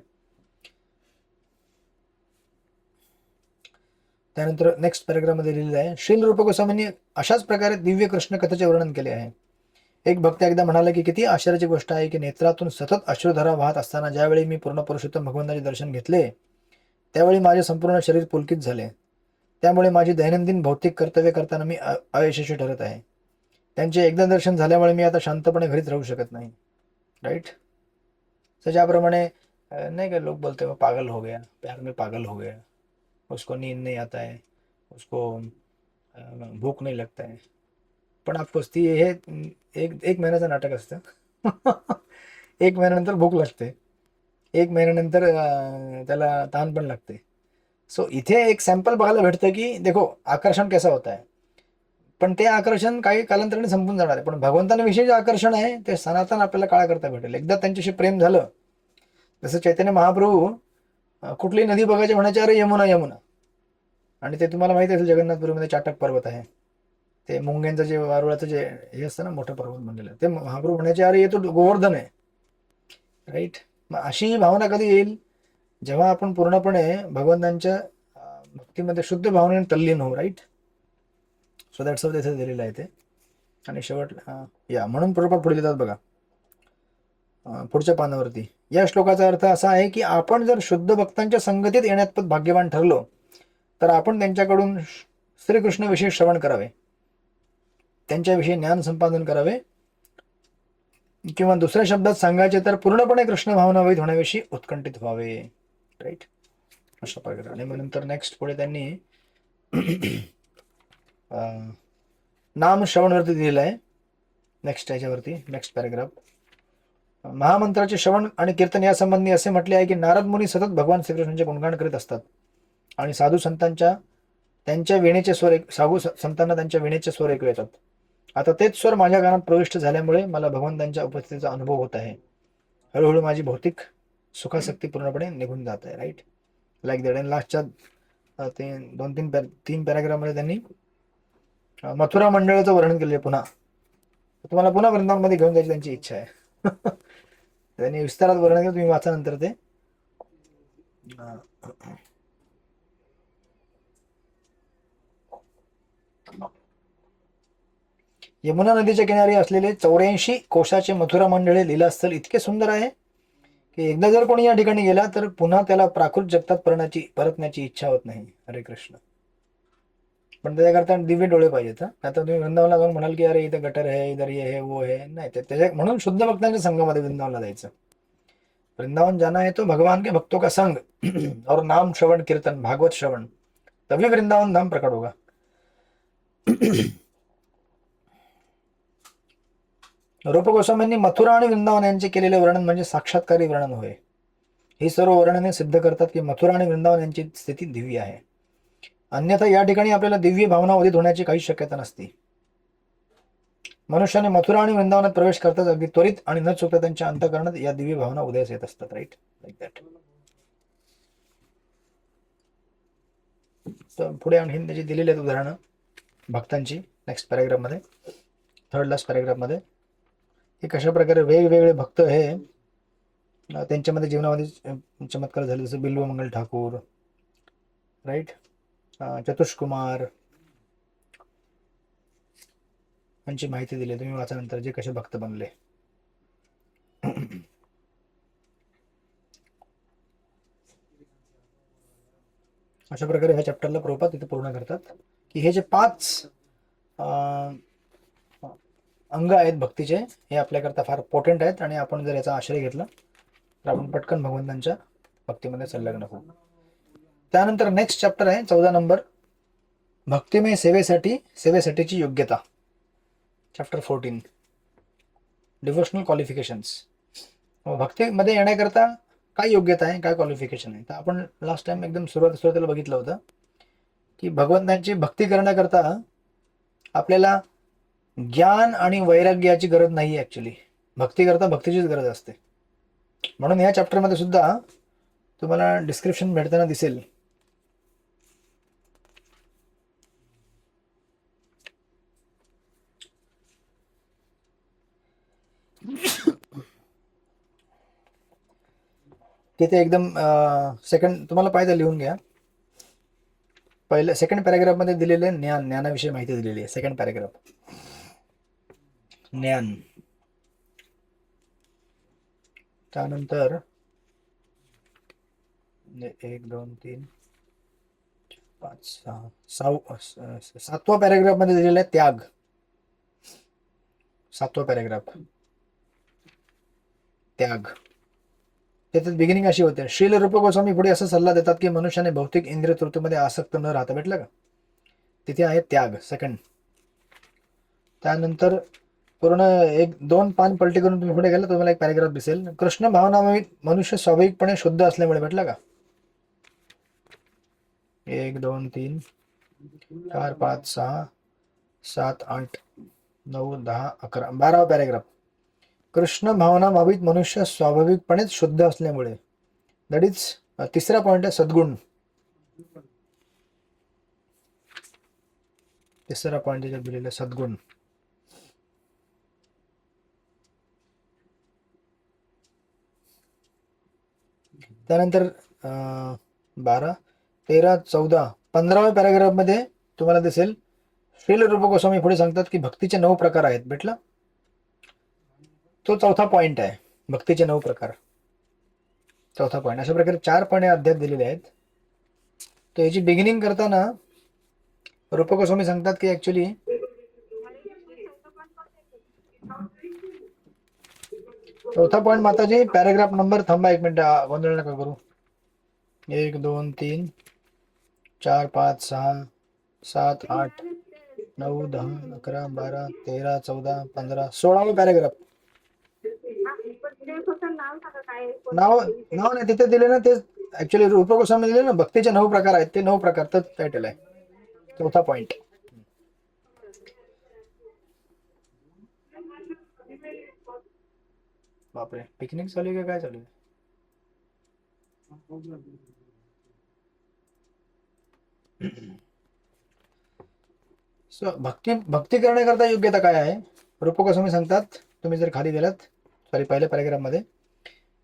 Speaker 1: त्यानंतर नेक्स्ट पॅराग्राफमध्ये लिहिलेलं आहे, श्रील रूप गोस्वामींनी अशाच प्रकारे दिव्य कृष्ण कथेचे वर्णन केले आहे. एक भक्त एकदा म्हणाला की किती आश्चर्याची गोष्ट आहे की नेत्रातून सतत अश्रुधारा वाहत असताना ज्यावेळी मी पूर्ण पुरुषोत्तम भगवंताचे दर्शन घेतले त्यावेळी माझे संपूर्ण शरीर पुलकित झाले. त्यामुळे माझी दैनंदिन भौतिक कर्तव्य करताना मी अयशस्वी ठरत आहे. त्यांचे एकदा दर्शन झाल्यामुळे मी आता शांतपणे घरीच राहू शकत नाही, राईट. तर ज्याप्रमाणे नहीं क्या लोग बोलते हैं वो पागल हो गया, प्यार में पागल हो गया, उसको नींद नहीं आता है, उसको भूक नाही लगता है. पण ऑफकोर्स ती हे एक एक महिन्याचं नाटक असतं. एक महिन्यानंतर भूक लागते, एक महिन्यानंतर त्याला ताण पण लागते. सो इथे एक सॅम्पल बघायला भेटतं की देखो आकर्षण कैसा होता है, पण ते आकर्षण काही कालांतराने संपून जाणार आहे. पण भगवंतांविषयी जे आकर्षण आहे ते सनातन आपल्याला काळा करता भेटेल. एकदा त्यांच्याशी प्रेम झालं, जसं चैतन्य महाप्रभू कुठली नदी बघायची म्हणायचे, अरे यमुना यमुना. आणि ते तुम्हाला माहिती असेल जगन्नाथपुरीमध्ये चाटक पर्वत आहे, ते मुंग्यांचं जे वारुळाचं जे हे असतं ना मोठं पर्वत बनलेलं, ते महाप्रभू म्हणायचे अरे ये तो गोवर्धन आहे. राईट. मग अशी भावना कधी येईल, जेव्हा आपण पूर्णपणे भगवंतांच्या भक्तीमध्ये शुद्ध भावनेने तल्लीन होऊ. राईट. सो दॅट्स ऑफ तिथे दिलेलं आहे ते. आणि शेवट या म्हणून प्रभुपाद पुढे लिहितात बघा पुढच्या पानावरती, या श्लोकाचा अर्थ असा आहे की आपण जर शुद्ध भक्तांच्या संगतीत येण्यात भाग्यवान ठरलो तर आपण त्यांच्याकडून श्रीकृष्णाविषयी श्रवण करावे, त्यांच्याविषयी ज्ञान संपादन करावे, किंवा दुसऱ्या शब्दात सांगायचे तर पूर्णपणे कृष्ण भावनावित होण्याविषयी उत्कंठित व्हावे. राईट. अशा प्रकारे. आणि मग नंतर नेक्स्ट पुढे त्यांनी नाम श्रवणवरती दिलेलं आहे. नेक्स्ट याच्यावरती नेक्स्ट पॅरेग्राफ, महामंत्राचे श्रवण आणि कीर्तन यासंबंधी असे म्हटले आहे की नारद मुनी सतत भगवान श्रीकृष्णांचे गुणगान करीत असतात आणि साधू संतांच्या त्यांच्या वीणेचे स्वर साधू संतांना त्यांच्या वीणेचे स्वर ऐकू येतात. आता तेच स्वर माझ्या गाण्यात प्रविष्ट झाल्यामुळे मला भगवंतांच्या उपस्थितीचा अनुभव होत आहे. हळूहळू माझी भौतिक सुखासक्ती पूर्णपणे निघून जात आहे. राईट. Like that. आणि लास्टच्या ते 2-3 पॅराग्राफमध्ये त्यांनी मथुरा मंडळाचं वर्णन केले. पुन्हा तुम्हाला पुन्हा वृंदावनमध्ये घेऊन जायची त्यांची इच्छा आहे. त्यांनी विस्तारात वर्णन केलं, तुम्ही वाचा नंतर ते. यमुना नदीच्या किनारी असलेले 84 कोशाचे मथुरा मंडळे लीलास्थल इतके सुंदर आहे की एकदा जर कोणी या ठिकाणी गेला तर पुन्हा त्याला प्राकृत जगतात परतण्याची इच्छा होत नाही. हरे कृष्ण. पण त्याच्याकरता दिव्य डोळे पाहिजेत. आता तुम्ही वृंदावनला जाऊन म्हणाल की अरे इथं गटर आहे, इधर ये है वो है, नाही. त्याच्या म्हणून शुद्ध भक्तांच्या संघामध्ये वृंदावनला जायचं. वृंदावन जाना है तो भगवान के भक्तों का संग और नाम श्रवण कीर्तन भागवत श्रवण, तभी वृंदावन धाम प्रकट होगा. रूप गोस्वामींनी मथुरा आणि वृंदावन यांचे केलेले वर्णन म्हणजे साक्षात्कारी वर्णन होय. ही सर्व वर्णने सिद्ध करतात की मथुरा आणि वृंदावन यांची स्थिती दिव्य आहे. अन्यथा या ठिकाणी आपल्याला दिव्य भावना उदित होण्याची काही शक्यता नसते. मनुष्याने मथुरा आणि वृंदावनात प्रवेश करताच अगदी त्वरित आणि न चुकता त्यांच्या अंतःकरणात या दिव्य भावना उदयास येत असतात. राईट. Like that. तर पुढे आणखीन त्याची दिलेली आहेत उदाहरणं भक्तांची नेक्स्ट पॅरेग्राफमध्ये, थर्ड लास्ट पॅरेग्राफमध्ये, की कशा प्रकारे वेगवेगळे भक्त हे त्यांच्यामध्ये जीवनामध्ये चमत्कार झाले. जसं बिल्वमंगल ठाकूर. राईट. चतुष्कुमार यांची माहिती दिली, तुम्ही वाचा जे कसे भक्त बनले. अशा प्रकारे ह्या चॅप्टरला प्रभुपाद तिथे पूर्ण करतात की हे जे 5 अंग आहेत भक्तीचे हे आपल्याकरता फार पोटेंट आहेत आणि आपण जर याचा आश्रय घेतला तर आपण पटकन भगवंतांच्या भक्तीमध्ये संलग्न होऊ. त्यानंतर नेक्स्ट चॅप्टर आहे 14 नंबर, भक्तिमय सेवेसाठीची योग्यता. Chapter 14, devotional qualifications. भक्तीमध्ये येण्याकरता काय योग्यता आहे, काय क्वालिफिकेशन आहे. तर आपण लास्ट टाइम एकदम सुरुवातीला बघितलं होतं की भगवंतांची भक्ती करण्याकरता आपल्याला ज्ञान आणि वैराग्याची गरज नाही. ऍक्च्युली भक्ती करता भक्तीचीच गरज असते. म्हणून या चॅप्टरमध्ये सुद्धा तुम्हाला डिस्क्रिप्शन भेटताना दिसेल की ते एकदम सेकंड तुम्हाला पाहिजे लिहून घ्या. पहिल्या सेकंड पॅरेग्राफ मध्ये दिलेले ज्ञानाविषयी माहिती दिलेली आहे. सेकंड पॅरेग्राफ ज्ञान. त्यानंतर 1 2 3 5 6 7व्या पॅरेग्राफ मध्ये दिलेला आहे त्याग. 7वा पॅरेग्राफ त्याग. त्याच्यात बिगिनिंग अशी होते. श्रील रूप गोस्वामी पुढे असा सल्ला देतात की मनुष्याने भौतिक इंद्रिय तृप्तीमध्ये आसक्त न राहता, भेटलं का? तिथे आहे त्याग, सेकंड. त्यानंतर पूर्ण 1-2 पान पलटी करून तुम्ही पुढे गेला तुम्हाला एक पॅरेग्राफ दिसेल. कृष्ण भावनामय मनुष्य स्वाभाविकपणे शुद्ध असल्यामुळे, भेटला का? 1 2 3 4 5 6 7 8 9 10 11 12वा पॅरेग्राफ. कृष्ण भावनाभावित मनुष्य स्वाभाविकपणेच शुद्ध असल्यामुळे, दॅट इज तिसरा पॉइंट आहे सद्गुण. तिसरा पॉइंट त्याच्यात दिलेला सद्गुण. त्यानंतर 12 13 14 15व्या पॅराग्राफ मध्ये तुम्हाला दिसेल श्रील रूप गोस्वामी पुढे सांगतात की भक्तीचे 9 प्रकार आहेत, भेटला? तो चौथा पॉइंट आहे, भक्तीचे 9 प्रकार, चौथा पॉइंट. अशा प्रकारे 4 पॉइंट अध्यात दिलेले आहेत. तर याची बिगिनिंग करताना रूप गोस्वामी सांगतात की ऍक्च्युली चौथा पॉइंट माताजी पॅराग्राफ नंबर, थांबा 1 मिनिट, गोंधळ नका करू. 1 2 3 4 5 6 7 8 9 10 11 12 13 14 15 16वा पॅराग्राफ. नाव नाव नाही तिथे दिले ना, ते ऍक्च्युली रूप गोस्वामी दिले ना, भक्तीचे 9 प्रकार आहेत, ते 9 प्रकार तर टायटल आहे, चौथा पॉइंट. बापरे, पिकनिक चालू आहे का काय चालू आहे? भक्ती करण्याकरता योग्यता काय आहे? रूप गोस्वामी सांगतात, तुम्ही जर खाली गेलात, सॉरी पहिल्या पॅराग्राफ मध्ये,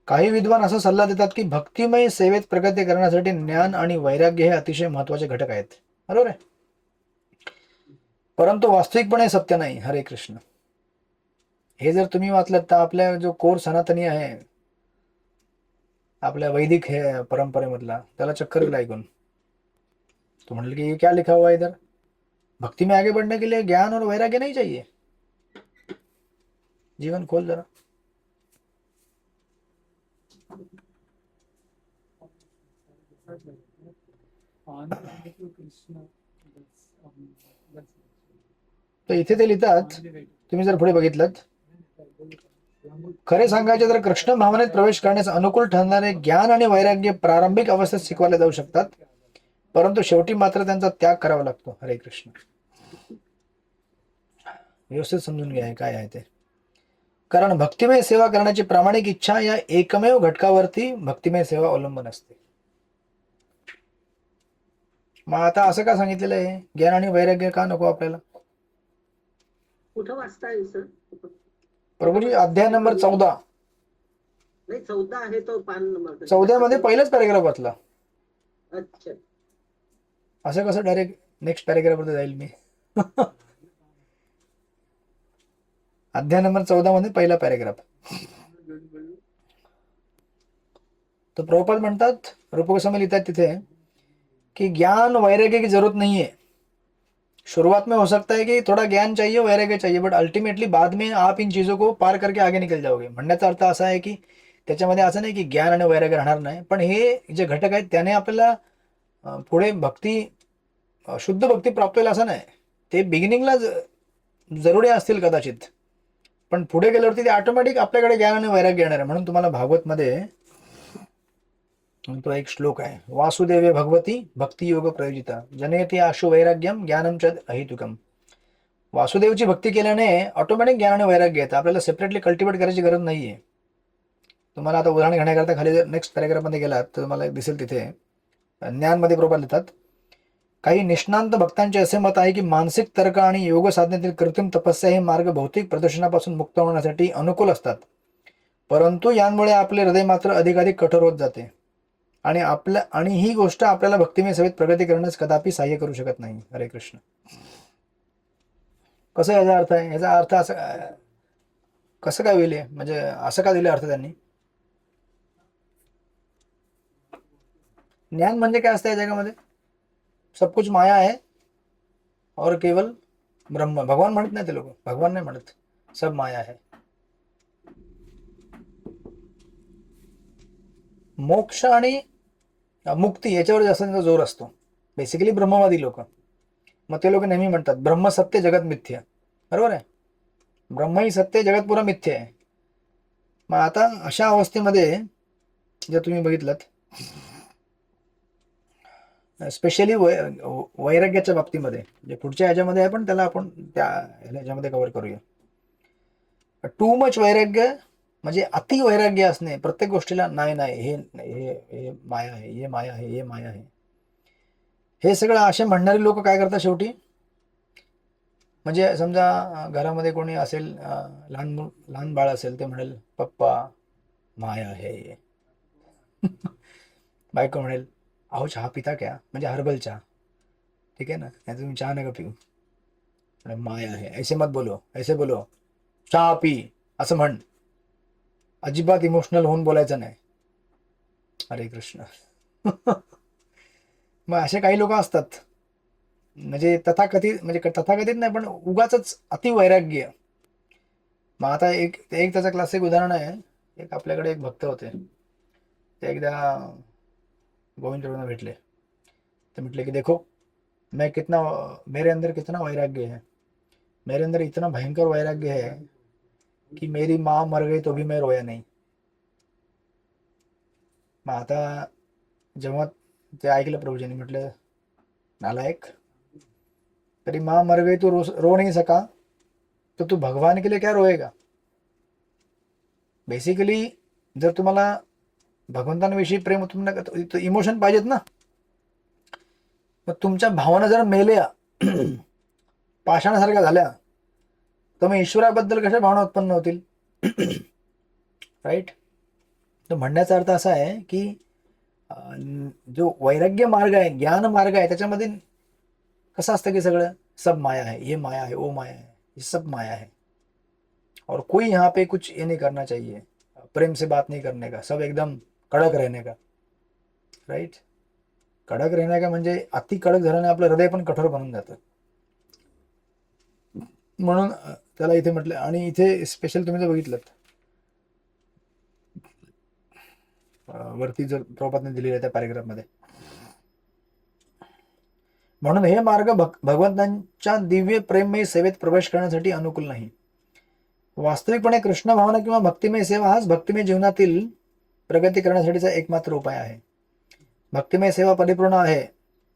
Speaker 1: काही विद्वान असा सल्ला देतात की भक्तिमय सेवेत प्रगती करण्यासाठी ज्ञान आणि वैराग्य हे अतिशय महत्वाचे घटक आहेत. बरोबर आहे, परंतु वास्तविकपणे सत्य नाही. हरे कृष्ण. हे जर तुम्ही वाचलं तर आपल्या जो कोर सनातनी आहे, आपल्या वैदिक हे परंपरेमधला, त्याला चक्कर येईल ऐकून. तो म्हणले कि क्या लिखा हुआ है इधर, भक्ति में आगे बढ़ने के लिए ज्ञान और वैराग्य नहीं चाहिए. जीवन खोल जरा. तर इथे ते लिहितात, तुम्ही जर पुढे बघितलं, खरे सांगायचे तर कृष्ण भावनेत प्रवेश करण्यास अनुकूल ठरणारे ज्ञान आणि वैराग्य प्रारंभिक अवस्थेत शिकवले जाऊ शकतात, परंतु शेवटी मात्र त्यांचा त्याग करावा लागतो. हरे कृष्ण. व्यवस्थित समजून घ्या काय आहे ते. कारण भक्तिमय सेवा करण्याची प्रामाणिक इच्छा या एकमेव घटकावरती भक्तिमय सेवा अवलंबून असते. मग आता असं का सांगितलेलं आहे, ज्ञान आणि वैराग्य का नको आपल्याला?
Speaker 2: कुठं वाचताय सर?
Speaker 1: प्रभूजी अध्याय नंबर 14.
Speaker 2: नाही 14 आहे तो पान नंबर
Speaker 1: 14 मध्ये पहिलाच पॅराग्राफ वाचला.
Speaker 2: अच्छा,
Speaker 1: असं कसं डायरेक्ट नेक्स्ट पॅराग्राफ वर जाईल मी? अध्याय नंबर 14 मध्ये पहिला पॅराग्राफ. तो प्रभुपाद म्हणतात, रूप गोस्वामी लिहितात तिथे कि ज्ञान वैराग्य की जरूरत नहीं है. शुरुआत में हो सकता है कि थोड़ा ज्ञान चाहिए, वैराग्य चाहिए, बट अल्टिमेटली बाद में आप इन चीजों को पार करके आगे निकल जाओगे. म्हणण्याचा अर्थ असा आहे की त्याच्यामध्ये असं नाही की ज्ञान आणि वैराग्य राहणार नाही, पण हे जे घटक आहेत त्याने आपल्याला पुढे भक्ती, शुद्ध भक्ती प्राप्त होईल असं नाही. ते बिगिनिंगला जरुरी असतील कदाचित, पण पुढे गेल्यावरती ते ऑटोमॅटिक आपल्याकडे ज्ञान आणि वैराग्य येणार आहे. म्हणून तुम्हाला भागवत मध्ये तो एक श्लोक आहे, वासुदेवे भगवती भक्ती योग प्रयोजिता जनयती आशु वैराग्यम ज्ञानम च अहितुकम. वासुदेवची भक्ती केल्याने ऑटोमॅटिक ज्ञान आणि वैराग्य येतं, आपल्याला सेपरेटली कल्टिवेट करायची गरज नाहीये. तुम्हाला आता उदाहरण घेण्याकरता खाली जर नेक्स्ट पॅराग्राफ मध्ये गेलात तर तुम्हाला दिसेल तिथे ज्ञान मध्ये प्रभाव लिहितात, काही निष्णांत भक्तांचे असे मत आहे की मानसिक तर्क आणि योग साधनेतील कृत्रिम तपस्या हे मार्ग भौतिक प्रदर्शनापासून मुक्त होण्यासाठी अनुकूल असतात, परंतु यांमुळे आपले हृदय मात्र अधिकाधिक कठोर होत जाते आणि ही गोष्ट आपल्याला भक्तिमय सेवेत प्रगती करण्यास कदापि सहाय्य करू शकत नाही. हरे कृष्ण. कसं याचा अर्थ आहे? याचा अर्थ असं कसं काय होईल, म्हणजे असं का दिलं अर्थ त्यांनी? ज्ञान म्हणजे काय असतं या जगामध्ये? सब कुछ माया है और केवल ब्रह्म. भगवान म्हणत नाही ते लोक, भगवान नाही म्हणत, सब माया है. मोक्ष आणि मुक्ती याच्यावर जास्त त्यांचा जोर असतो. बेसिकली ब्रह्मवादी लोक, मग ते लोक नेहमी म्हणतात ब्रह्म सत्य जगत मिथ्य. बरोबर आहे, ब्रह्मही सत्य जगत पुरा मिथ्य आहे. मग आता अशा अवस्थेमध्ये जर तुम्ही बघितलं स्पेशली वैराग्याच्या बाबतीमध्ये, जे पुढच्या ह्याच्यामध्ये आहे पण त्याला आपण त्या ह्याच्यामध्ये कव्हर करूया. टू मच वैराग्य म्हणजे अति वैराग्य असणे प्रत्येक गोष्टीला, नाही नाही हे हे हे माया आहे, हे माया आहे, हे माया आहे, हे सगळं असे म्हणणारे लोक काय करतात शेवटी, म्हणजे समजा घरामध्ये कोणी असेल, लहान बाळ असेल, ते म्हणेल पप्पा माया आहे. बायको म्हणेल अहो चहा पिता क्या, म्हणजे हर्बल चहा, ठीक आहे ना, नाही तुम्ही चहा नका पिऊ, माया आहे, ऐसे मत बोलो, ऐसे बोलो, चहा पी असं म्हण, अजिबात इमोशनल होऊन बोलायचं नाही. हरे कृष्ण. मग असे काही लोक असतात, म्हणजे तथाकथित, म्हणजे तथाकथित नाही पण उगाच अतिवैराग्य. मग आता एक त्याचा क्लासिक उदाहरण आहे. एक आपल्याकडे एक भक्त होते, ते एकदा गोविंद चरण भेटले, ते म्हटले की देखो मैं कितना, मेरे अंदर कितना वैराग्य है, मेरे अंदर इतना भयंकर वैराग्य है की मेरी माँ मर गई तो भी मैं रोया नहीं. मग आता जेव्हा ते ऐकलं प्रभूजींनी, म्हटलं नालायक, तेरी माँ मर गई तो रो नहीं सका, तो तू भगवान के लिए क्या रोएगा. बेसिकली जर तुम्हाला भगवंतांविषयी प्रेम, तुम्हाला इमोशन पाहिजेत ना, मग तुमच्या भावना जर मेल्या, पाषाणासारख्या झाल्या, तर मग ईश्वराबद्दल कशा भावना उत्पन्न होतील. राईट. तर म्हणण्याचा अर्थ असा आहे की जो वैराग्य मार्ग आहे, ज्ञान मार्ग आहे, त्याच्यामध्ये कसं असतं की सगळं सब माया है, ये माया है, वो माया है, ये सब माया है, और कोई यहाँ पे कुछ ये नहीं करना चाहिए, प्रेम से बात नहीं करने का, सब एकदम कडक रहने का. राईट. कडक रहने का म्हणजे अति कडक झाल्याने आपलं हृदय पण कठोर बनून जातं. म्हणून त्याला इथे म्हटलं, आणि इथे स्पेशल तुम्ही जर बघितलं वरती जर प्रभातने दिलेलं आहे त्या पॅरेग्राफमध्ये, म्हणून हे मार्ग भगवंतांच्या दिव्य प्रेममय सेवेत प्रवेश करण्यासाठी अनुकूल नाही. वास्तविकपणे कृष्ण भावना किंवा भक्तिमय सेवा हाच भक्तिमय जीवनातील प्रगती करण्यासाठीचा एकमात्र उपाय आहे. भक्तिमय सेवा परिपूर्ण आहे,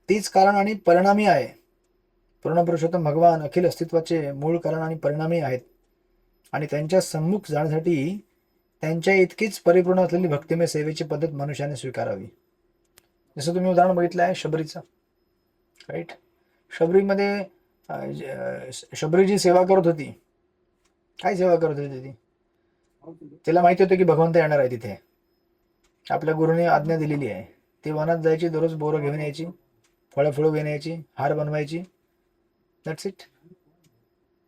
Speaker 1: तीच कारण आणि परिणामी आहे. पूर्ण पुरुषोत्तम भगवान अखिल अस्तित्वाचे मूळ कारण आणि परिणामी आहेत, आणि त्यांच्या सम्मुख जाण्यासाठी त्यांच्या इतकीच परिपूर्ण असलेली भक्तिमय सेवेची पद्धत मनुष्याने स्वीकारावी. जसं तुम्ही उदाहरण बघितलं आहे शबरीचं. राईट. शबरीमध्ये शबरी जी सेवा करत होती, काय सेवा करत होती ती, तिला माहिती होतं की भगवंत येणार आहे तिथे, आपल्या गुरुने आज्ञा दिलेली आहे. ती वनात जायची, दररोज बोरं घेऊन यायची, फळं घेऊन यायची, हार बनवायची, दॅट्स इट.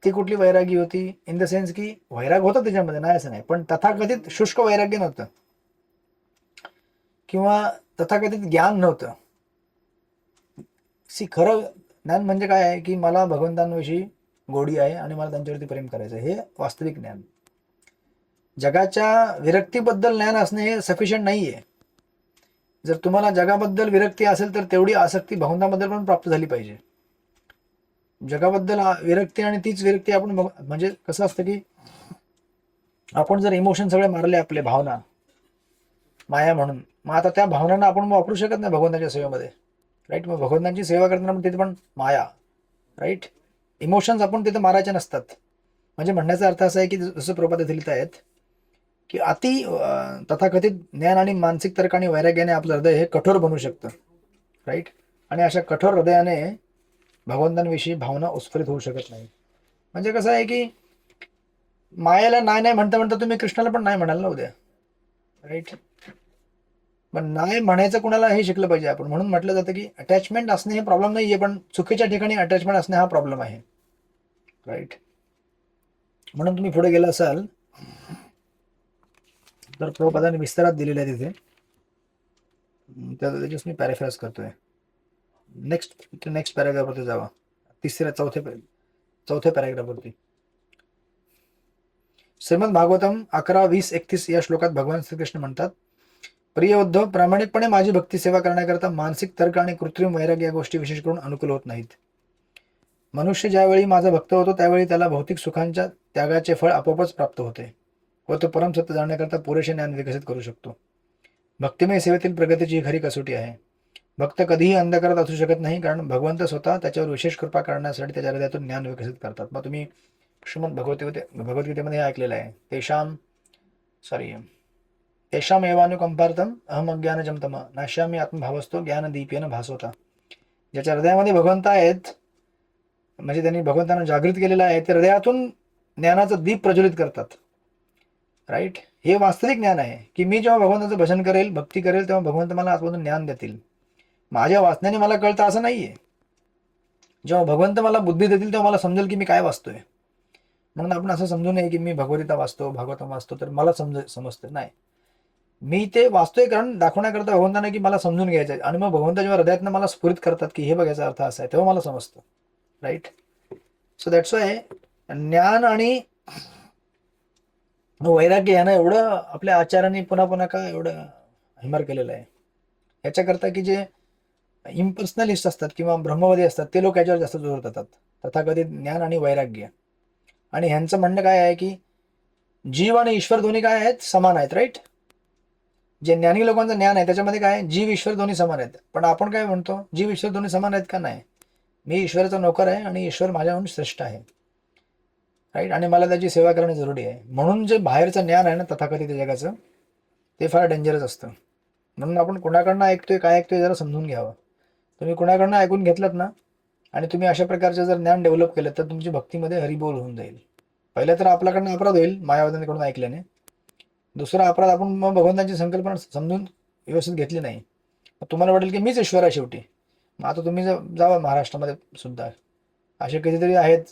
Speaker 1: ती कुठली वैरागी होती, इन द सेन्स की वैराग होता त्याच्यामध्ये, नाही असं नाही, पण तथाकथित शुष्क वैराग्य नव्हतं, किंवा तथाकथित ज्ञान नव्हतं. खरं ज्ञान म्हणजे काय आहे की मला भगवंतांविषयी गोडी आहे आणि मला त्यांच्यावरती प्रेम करायचं, हे वास्तविक ज्ञान. जगाच्या विरक्तीबद्दल ज्ञान असणे हे सफिशियंट नाहीये. जर तुम्हाला जगाबद्दल विरक्ती असेल तर तेवढी आसक्ती भगवंताबद्दल पण प्राप्त झाली पाहिजे. जगाबद्दल विरक्ती, आणि तीच विरक्ती आपण म्हणजे कसं असतं की आपण जर इमोशन सगळे मारले, आपले भावना माया म्हणून, मग आता त्या भावनांना आपण वापरू शकत नाही भगवंताच्या सेवेमध्ये. राईट. मग भगवंतांची सेवा करताना तिथे पण माया. राईट. इमोशन्स आपण तिथे मारायचे नसतात. म्हणजे म्हणण्याचा अर्थ असा आहे की जसं प्रभात लिहित आहेत की अति तथाकथित ज्ञान आणि मानसिक तर्क आणि वैराग्याने आपलं हृदय हे कठोर बनू शकतं. राईट. आणि अशा कठोर हृदयाने भगवंतांविषयी भावना उत्स्फुरित होऊ शकत नाही. म्हणजे कसं आहे की मायाला नाही नाही म्हणता म्हणता तुम्ही कृष्णाला पण नाही म्हणाल ना उद्या. राईट. पण नाही म्हणायचं कुणाला हे शिकलं पाहिजे आपण. म्हणून म्हटलं जातं की अटॅचमेंट असणे हे प्रॉब्लेम नाहीये, पण चुकीच्या ठिकाणी अटॅचमेंट असणे हा प्रॉब्लेम आहे. राईट. म्हणून तुम्ही पुढे गेला असाल तर प्रभुपादांनी विस्तारात दिलेलं आहे तिथे, त्याच्याच मी पॅराफ्राज करतोय. नेक्स्ट पॅराग्राफवरती जावा, चौथ्या पॅराग्राफवरती. श्रीमद भागवतम 11:20-31 या श्लोकात भगवान श्रीकृष्ण म्हणतात, प्रिय उद्धव, प्रामाणिकपणे माझी भक्ती सेवा करण्याकरता मानसिक तर्क आणि कृत्रिम वैराग्य या गोष्टी विशेष करून अनुकूल होत नाहीत. मनुष्य ज्यावेळी माझा भक्त होतो त्यावेळी त्याला भौतिक सुखांच्या त्यागाचे फळ आपोआपच प्राप्त होते व तो परमसत्य जाणण्याकरता पुरेसे ज्ञान विकसित करू शकतो. भक्तिमय सेवेतील प्रगतीची ही खरी कसोटी आहे. भक्त कधीही अंधकारात असू शकत नाही, कारण भगवंत स्वतः त्याच्यावर विशेष कृपा करण्यासाठी त्याच्या हृदयातून ज्ञान विकसित करतात. मग तुम्ही श्रीमद भगवद्गीतेमध्ये हे ऐकलेलं आहे, तेषाम एवानुकंपार्थम अहम अज्ञानजम तम नाश्यामी आत्मभावस्तो ज्ञानदीपेन भासवता. ज्याच्या हृदयामध्ये भगवंत आहेत, म्हणजे त्यांनी भगवंतांना जागृत केलेलं आहे, ते हृदयातून ज्ञानाचा दीप प्रज्वलित करतात. राईट, हे वास्तविक ज्ञान आहे की मी जेव्हा भगवंताचं भजन करेल, भक्ती करेल, तेव्हा भगवंत मला आतमधून ज्ञान देतील. माझ्या वाचण्याने मला कळतं असं नाहीये. जेव्हा भगवंत मला बुद्धी देतील तेव्हा मला समजेल की मी काय वाचतोय. म्हणून आपण असं समजू नये की मी भगवद्गीता वाचतो, भागवतम वाचतो तर मला समजतं. नाही, मी ते वाचतोय कारण दाखवण्याकरता भगवंताने की मला समजून घ्यायचं आहे. आणि मग भगवंत जेव्हा हृदयातनं मला स्फुरित करतात की हे बघायचा अर्थ असा आहे, तेव्हा मला समजतं. राईट, सो दॅट्स वाय ज्ञान आणि वैराग्य यानं एवढं आपल्या आचाराने पुन्हा पुन्हा का एवढं हिमर केलेलं आहे. याच्याकरता की जे इम्पर्सनलिस्ट असतात किंवा ब्रह्मवादी असतात ते लोक याच्यावर जास्त जोर देतात. तथाकथित ज्ञान आणि वैराग्य. आणि ह्यांचं म्हणणं काय आहे की जीव आणि ईश्वर दोन्ही काय आहेत, समान आहेत. राईट, जे ज्ञानी लोकांचं ज्ञान आहे त्याच्यामध्ये काय, जीव ईश्वर दोन्ही समान आहेत. पण आपण काय म्हणतो, जीव ईश्वर दोन्ही समान आहेत का? नाही, मी ईश्वराचा नोकर आहे आणि ईश्वर माझ्याहून श्रेष्ठ आहे. राईट, आणि मला त्याची सेवा करणे जरुरी आहे. म्हणून जे बाहेरचं ज्ञान आहे ना तथाकथित जगाचं, ते फार डेंजरस असतं. म्हणून आपण कुणाकडनं ऐकतोय, काय ऐकतोय जरा समजून घ्यावं. तुम्ही कुणाकडनं ऐकून घेतलं ना आणि तुम्ही अशा प्रकारचं जर ज्ञान डेव्हलप केलं तर तुमची भक्तीमध्ये हरिबोल होऊन जाईल. पहिला तर आपल्याकडनं अपराध होईल मायावाद्यांकडून ऐकल्याने. दुसरा अपराध, आपण मग भगवंतांची संकल्पना समजून व्यवस्थित घेतली नाही. तुम्हाला वाटेल की मीच ईश्वर आहे शेवटी. मग आता तुम्ही जावा महाराष्ट्रामध्ये सुद्धा असे कधीतरी आहेत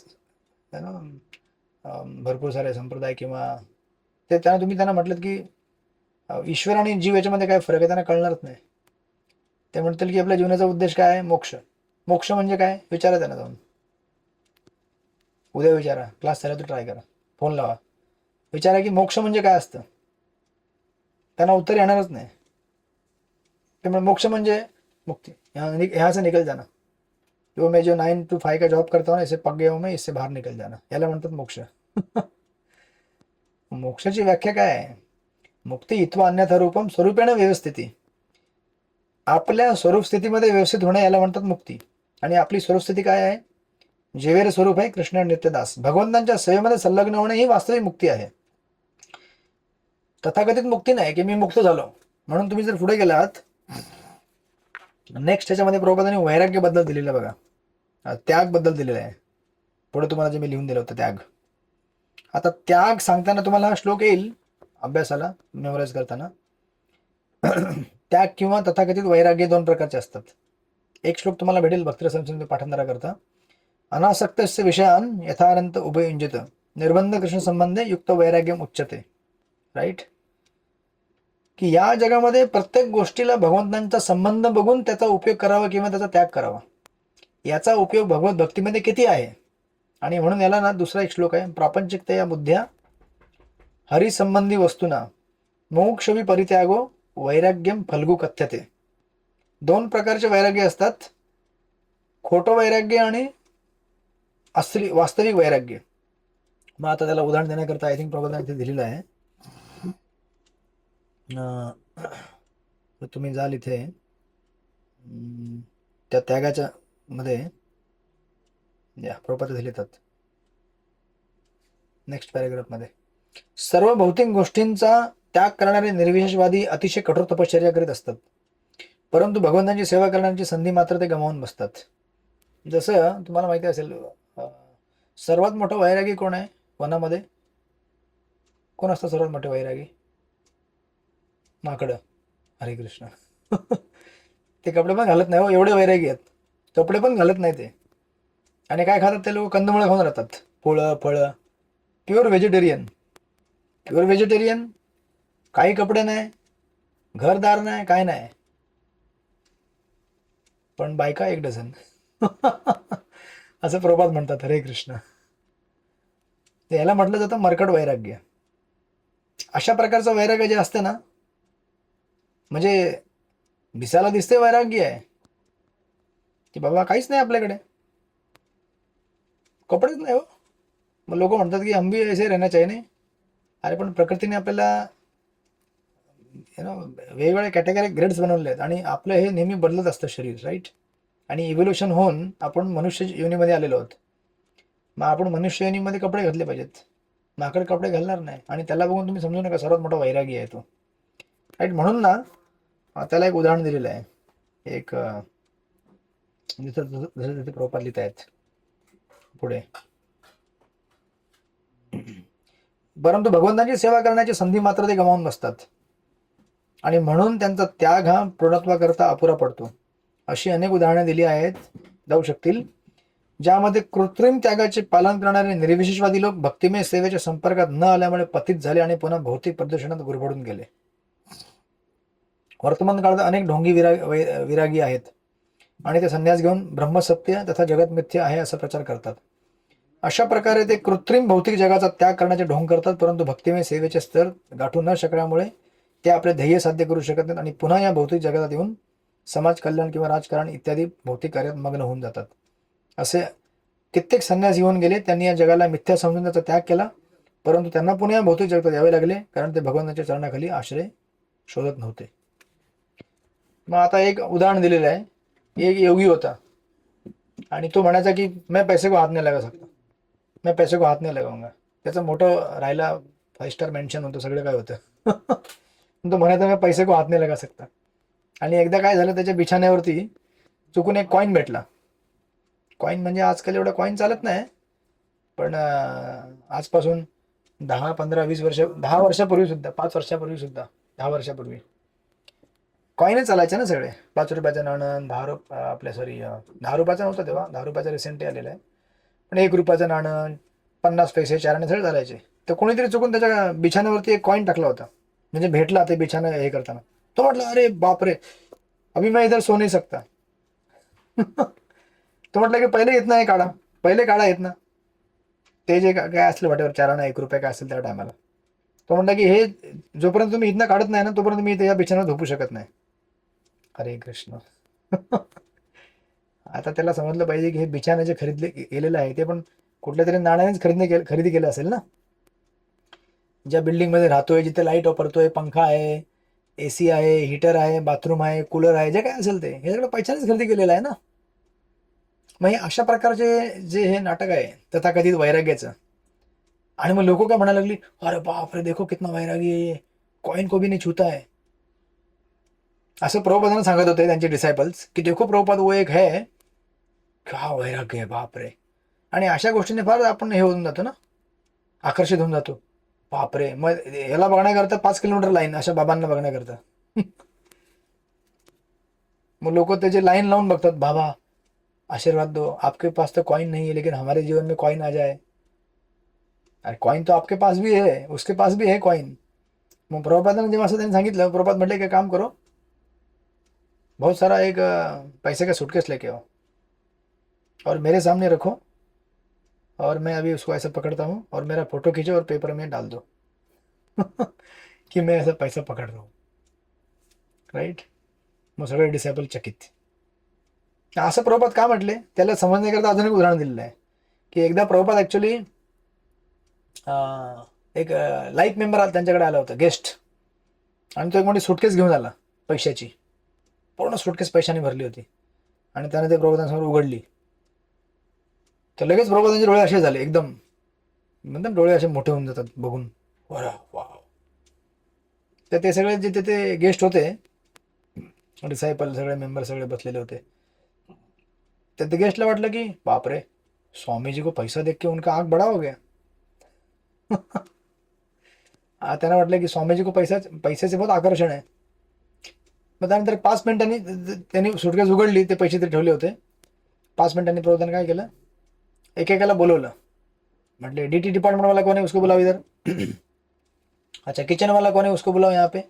Speaker 1: भरपूर सारे संप्रदाय, किंवा ते त्यांना तुम्ही त्यांना म्हटलं की ईश्वर आणि जीव याच्यामध्ये काय फरक आहे, त्यांना कळणारच नाही. ते म्हणतील की आपल्या जीवनाचा उद्देश काय आहे, मोक्ष. मोक्ष म्हणजे काय, विचारा त्यांना जाऊन. उद्या विचारा, क्लास झाला तर ट्राय करा, फोन लावा, विचारा की मोक्ष म्हणजे काय असतं. त्यांना उत्तर येणारच नाही. त्यामुळे मोक्ष म्हणजे मुक्ती, यहाँ से निकल जाना. जो मैं जो 9 to 5 का जॉब करता हूँ ना, इससे पक गया हूँ मैं, इससे बाहेर निकल जाना, याला म्हणतात मोक्ष. मोक्षाची व्याख्या काय आहे, मुक्ती इत्वा अन्यथा रूपम स्वरूपेण व्यवस्थिती. आपल्या स्वरूप स्थितीमध्ये व्यवस्थित होणं याला म्हणतात मुक्ती. आणि आपली स्वरूप स्थिती काय आहे, जेवेर स्वरूप आहे कृष्ण नित्यदास. भगवंतांच्या सेवेमध्ये संलग्न होणे ही वास्तविक मुक्ती आहे. तथाकथित मुक्ती नाही की मी मुक्त झालो म्हणून. तुम्ही जर पुढे गेलात, नेक्स्ट ह्याच्यामध्ये प्रभुपादांनी वैराग्य बद्दल दिलेलं बघा, त्याग बद्दल दिलेलं आहे. पुढे तुम्हाला जे मी लिहून दिलं होतं त्याग. आता त्याग सांगताना तुम्हाला हा श्लोक येईल अभ्यासाला, मेमोराइज करताना. त्याग किंवा तथाकथित वैराग्य दोन प्रकारचे असतात. एक श्लोक तुम्हाला भेटेल भक्तिरसंहितेमध्ये पाठांतरा करता, अनासक्तस्य विषयान यथानंत उभयुंजित निर्बंध कृष्ण संबंधे युक्त वैराग्यम उच्यते. राईट, की या जगामध्ये प्रत्येक गोष्टीला भगवंतांचा संबंध बघून त्याचा उपयोग करावा किंवा त्याचा त्याग करावा. याचा उपयोग भगवत भक्तीमध्ये किती आहे. आणि म्हणून याला ना दुसरा एक श्लोक आहे, प्रापंचिकता या बुद्ध्या हरिसंबंधी वस्तूना मोक्षवी परित्यागो वैराग्यम फल्गू कथ्यते. दोन प्रकारचे वैराग्य असतात, खोटं वैराग्य आणि असली वास्तविक वैराग्य. मग आता त्याला उदाहरण देण्याकरता आय थिंक प्रबोधन इथे दिलेलं आहे. तुम्ही जाल इथे त्या त्यागाच्या मध्ये, या प्रपद लिहितात नेक्स्ट पॅरेग्राफ मध्ये, सर्व भौतिक गोष्टींचा त्याग करणारे निर्विशेषवादी अतिशय कठोर तपश्चर्या करीत असतात, परंतु भगवंतांची सेवा करण्याची संधी मात्र ते गमावून बसतात. जसं तुम्हाला माहिती असेल, सर्वात मोठं वैरागी कोण आहे वनामध्ये, कोण असतं सर्वात मोठे वैरागी, माकडं. हरे कृष्ण. ते कपडे पण घालत नाही हो, एवढे वैरागी आहेत, कपडे पण घालत नाही ते. आणि काय खातात ते लोक, कंदमुळे खाऊन राहतात, फळं. Pure vegetarian. प्युअर व्हेजिटेरियन, काही कपडे नाही, घरदार नाही, काय नाही, पण बायका 1 डझन. असं प्रभात म्हणतात. हरे कृष्ण. याला म्हटलं जातं मरकट वैराग्य. अशा प्रकारचं वैराग्य जे असतं ना, म्हणजे दिसायला दिसते वैराग्य आहे की बाबा काहीच नाही आपल्याकडे, कपडेच नाही हो. मग लोक म्हणतात की हम भी ऐसे रहना चाहिए. नाही, अरे पण प्रकृतीने आपल्याला वेगवेगळ्या कॅटेगरी ग्रेड्स बनवले आहेत आणि आपलं हे नेहमी बदलत असतं शरीर, राईट. आणि इव्होल्युशन होऊन आपण मनुष्य योनीमध्ये आलेलो आहोत. मग आपण मनुष्य योनीमध्ये कपडे घातले पाहिजेत, माकड कपडे घालणार नाही. आणि त्याला बघून तुम्ही समजू नका सर्वात मोठा वैरागी आहे तो, राईट. म्हणून ना त्याला एक उदाहरण दिलेलं आहे. एक जसं प्रॉपर लिहित आहेत पुढे. परंतु भगवंताची सेवा करण्याची संधी मात्र ते गमावून बसतात आणि म्हणून त्यांचा त्याग हा पूर्णत्वाकरता अपुरा पडतो. अशी अनेक उदाहरणे दिली आहेत जाऊ शकतील, ज्यामध्ये कृत्रिम त्यागाचे पालन करणारे निर्विशेषवादी लोक भक्तिमय सेवेच्या संपर्कात न आल्यामुळे पतित झाले आणि पुन्हा भौतिक प्रदूषणात गुरफडून गेले. वर्तमान काळात अनेक ढोंगी विरागी आहेत आणि ते संन्यास घेऊन ब्रह्मसत्य तथा जगत मिथ्य आहे असा प्रचार करतात. अशा प्रकारे ते कृत्रिम भौतिक जगाचा त्याग करण्याचे ढोंग करतात, परंतु भक्तिमय सेवेचे स्तर गाठू न शकल्यामुळे ते आपले ध्येय साध्य करू शकत नाहीत आणि पुन्हा या भौतिक जगात येऊन समाज कल्याण किंवा राजकारण इत्यादी भौतिक कार्यात मग्न होऊन जातात. असे कित्येक संन्यास येऊन गेले, त्यांनी या जगाला मिथ्या समजून त्याचा त्याग केला, परंतु त्यांना पुन्हा या भौतिक जगतात यावे लागले, कारण ते भगवंताच्या चरणाखाली आश्रय शोधत नव्हते. मग आता एक उदाहरण दिलेलं आहे. एक योगी होता आणि तो म्हणायचा की मैं पैसे को हात नाही लगा सकता, मैं पैसे को हात नाही लगाऊंगा. त्याचं मोठं राहिला 5 स्टार मेन्शन होतं, सगळं काय होतं. तो म्हणायचा मैं पैसे को हात नाही लगा सकता. आणि एकदा काय झालं, त्याच्या बिछाण्यावरती चुकून एक कॉईन भेटला. कॉईन म्हणजे आजकाल एवढं कॉईन चालत नाही, पण आजपासून 10, 15, 20 वर्ष, 10 वर्षापूर्वी सुद्धा, 5 वर्षापूर्वी सुद्धा, 10 वर्षापूर्वी कॉईनच चालायचे ना सगळे. 5 रुपयाचं नाणं, 10 रुपयाचा नव्हता तेव्हा, 10 रुपयाचा रिसेंटली आलेला आहे, पण 1 रुपयाचं नाणं, 50 पैसे, 4 आणे सगळे चालायचे. तर कोणीतरी चुकून त्याच्या बिछाण्यावरती एक कॉईन टाकला होता, म्हणजे भेटला ते बिछाणं हे करताना. तो म्हटलं अरे बापरे, अभी मैं इधर सो नहीं सकता. तो म्हटलं की पहिले येत नाही काढा, पहिले काढा येत ना, ते जे काय असलं वाटेवर 4 आणा 1 रुपया काय असेल त्या टायमाला. तो म्हटलं की हे जोपर्यंत तुम्ही इथनं काढत नाही ना, तोपर्यंत मी इथे या बिछाण्यावर झोपू शकत नाही. हरे कृष्ण. आता त्याला समजलं पाहिजे की हे बिछाणे जे खरीदले गेलेलं आहे ते पण कुठल्या तरी नाण्यानेच खरेदी केलं असेल ना. ज्या बिल्डिंगमध्ये राहतोय, जिथे लाईट वापरतोय, पंखा आहे, AC आहे, हीटर आहे, बाथरूम आहे, कूलर आहे, जे काय असेल ते हे सगळं पैशानेच खरेदी केलेलं आहे ना. मग हे अशा प्रकारचे जे हे नाटक आहे तथाकथित वैराग्याचं, आणि मग लोक काय म्हणायला लागली, अरे बाप रे देखो कितना वैरागी है, कॉइन को भी नहीं छूता है. असं प्रभुपादांना सांगत होते त्यांचे डिसायपल्स की देखो प्रभुपाद वो एक है, क्या वैराग्य आहे बाप रे. आणि अशा गोष्टीने फार आपण हे होऊन जातो ना, आकर्षित होऊन जातो. बापरे, मग याला बघण्याकरता 5 किलोमीटर लाईन, अशा बाबांना बघण्याकरता. मग लोक त्याचे लाईन लावून बघतात, बाबा आशीर्वाद दो, आपके पास तो कॉइन नहीं है लेकिन हमारे जीवन में कॉइन आ जाए. अरे कॉइन तो आपके पास भी है, उसके पास भी है कॉइन. मग प्रभुपादांना जेव्हा असं त्यांनी सांगितलं, प्रभुपाद म्हटले की काम करो, बहुत सारा एक पैसे का सूटकेस लेके आओ और मेरे सामने रखो, और मैं अभी उसको ऐसा पकड़ता हूँ और मेरा फोटो खींचो और पेपर में डाल दो. कि मैं ऐसा पैसा पकड़ रहा हूँ, राईट. मग सगळे डिसेबल चकित. असं प्रभुपाद का म्हटले त्याला समजण्याकरता अजून एक उदाहरण दिलेलं आहे की एकदा प्रभुपाद ऍक्च्युली एक लाईफ मेंबर त्यांच्याकडे आला होता, गेस्ट, आणि तो एक मोठी सुटकेस घेऊन आला पैशाची, पूर्ण सुटकेस पैशाने भरली होती, आणि त्याने ते प्रभुपादांसमोर उघडली. तर लगेच प्रभुपादांचे डोळे असे झाले, एकदम म्हणतात डोळे असे मोठे होऊन जातात बघून, वा. तर ते सगळे जे तिथे गेस्ट होते, डिसायपल सगळे मेंबर सगळे बसलेले होते, तर ते गेस्टला वाटलं की बापरे, स्वामी जी को पैसा देख के उनका आंख बड़ा हो गया. त्यांना वाटलं की स्वामीजी को पैशाचे बहुत आकर्षण आहे. मग त्यानंतर 5 मिनिटांनी त्यांनी सुटकेस उघडली, ते पैसे ते ठेवले होते. 5 मिनिटांनी प्रभुपादांनी काय केलं, एकेकाला बोलवलं, म्हटले DT डिपार्टमेंट वाला कौन है उसको बुलाओ इधर. अच्छा, किचन वाला कौन है उसको बुलाओ यहाँ पे.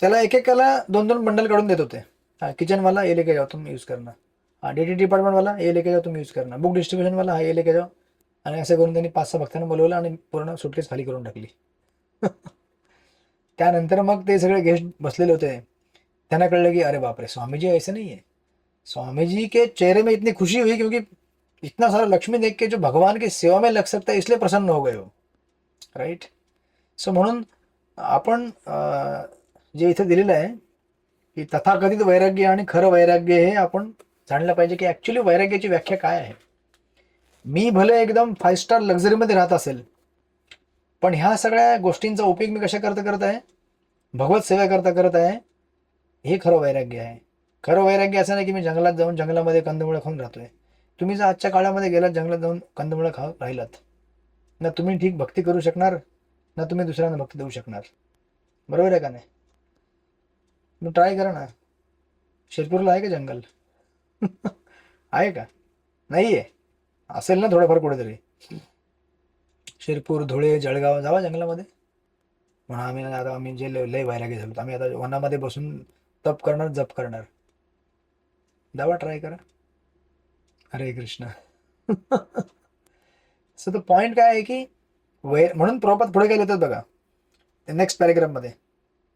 Speaker 1: त्याला एकेकाला 2-2 बंडल काढून देत होते. हाँ, किचन वाला ये लेके जाओ तुम यूज करना, हाँ DT डिपार्टमेंट वाला ये लेके जाओ तुम यूज करना, बुक डिस्ट्रीब्युशन वाला हा ये लेके जाओ. आणि असं करून त्यांनी 5-6 भक्तांना बोलवलं आणि पूर्ण सुटकेस खाली करून टाकली. त्यानंतर मग ते सगळे गेस्ट बसलेले होते, त्यांना कळलं की अरे बाप रे, स्वामी जी ऐसे नहीं है। स्वामी जी के चेहरे में इतनी खुशी हुई क्योंकि इतना सारा लक्ष्मी देख के जो भगवान की सेवा में लग सकता है, इसलिए प्रसन्न हो गए हो, राईट। सो म्हणून आपण जे इथे दिलेलं आहे की तथाकथित वैराग्य आणि खरं वैराग्य हे आपण जाणलं पाहिजे की ऍक्च्युली वैराग्याची व्याख्या काय आहे। मी भले एकदम 5 स्टार लक्झरीमध्ये राहत असेल, पण ह्या सगळ्या गोष्टींचा उपयोग मी कशा करता करत आहे, भगवत सेवा करता करत आहे, हे खरं वैराग्य आहे। खरं वैराग्य असं नाही की मी जंगलात जाऊन जंगलामध्ये कंदमुळं खाऊन राहतोय। तुम्ही जर आजच्या काळामध्ये गेलात जंगलात जाऊन कंदमुळं खाऊन राहिलात, ना तुम्ही ठीक भक्ती करू शकणार, ना तुम्ही दुसऱ्यांना भक्ती देऊ शकणार, बरोबर आहे का नाही? मग ट्राय करा ना। शिरपूरला आहे का जंगल? आहे का? नाहीये? असेल ना थोडंफार कुठेतरी। शिरपूर, धुळे, जळगाव जावा जंगलामध्ये, म्हणा आम्ही जे लय वैरागी झालो, आम्ही आता वनामध्ये बसून तप करणार, जप करणार। जावा, ट्राय करा। हरे कृष्ण। सो द पॉइंट काय आहे की म्हणून प्रभुपाद पुढे काय लिहितात बघा नेक्स्ट पॅरेग्राफ मध्ये,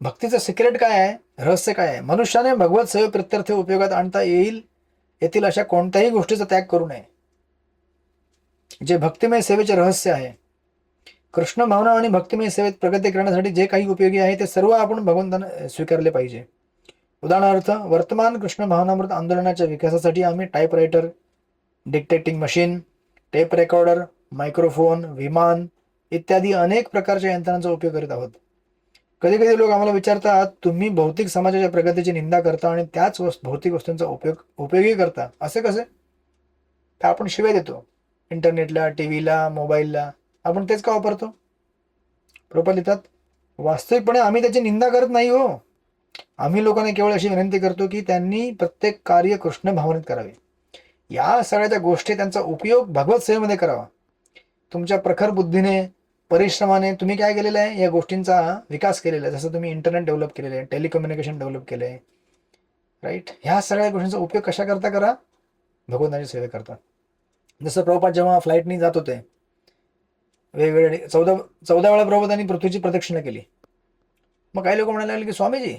Speaker 1: भक्तीचं सिक्रेट काय आहे, रहस्य काय आहे, मनुष्याने भगवत सेवे प्रत्यर्थ उपयोगात आणता येतील अशा कोणत्याही गोष्टीचा त्याग करू नये। जे भक्तिमय सेवेचे रहस्य आहे, कृष्ण भावना आणि भक्तिमय सेवेत प्रगती करण्यासाठी जे काही उपयोगी आहे ते सर्व आपण भगवंताने स्वीकारले पाहिजे। उदाहरणार्थ, वर्तमान कृष्ण भावनामृत आंदोलनाच्या विकासासाठी आम्ही typewriter, dictating machine, tape recorder, microphone, विमान इत्यादी अनेक प्रकारच्या यंत्रांचा उपयोग करीत आहोत। कधी कधी लोक आम्हाला विचारतात, तुम्ही भौतिक समाजाच्या प्रगतीची निंदा करता आणि त्याच भौतिक वस्तूंचा उपयोगही करता, असे कसे? तर आपण शिव्या देतो इंटरनेटला, टीव्हीला, मोबाईलला, आपण तेच का वापरतो? प्रभुपाद लिहितात, वास्तविकपणे आम्ही त्याची निंदा करत नाही हो, आम्ही लोकांना केवळ अशी विनंती करतो की त्यांनी प्रत्येक कार्य कृष्ण भावनेत करावे। या सगळ्या गोष्टी त्यांचा उपयोग भगवत सेवेमध्ये करावा। तुमच्या प्रखर बुद्धीने, परिश्रमाने तुम्ही काय केलेलं आहे, या गोष्टींचा विकास केलेला आहे। जसं तुम्ही इंटरनेट डेव्हलप केलेलं आहे, टेलिकम्युनिकेशन डेव्हलप केलं आहे, राईट। ह्या सगळ्या गोष्टींचा उपयोग कशा करता करा, भगवंताची सेवा करता। जसं प्रभुपाद जेव्हा फ्लाईटनी जात होते, वेगवेगळे 14 वेळा प्रभुपादांनी पृथ्वीची प्रदक्षिणा केली। मग काही लोक म्हणायला लागले की स्वामी जी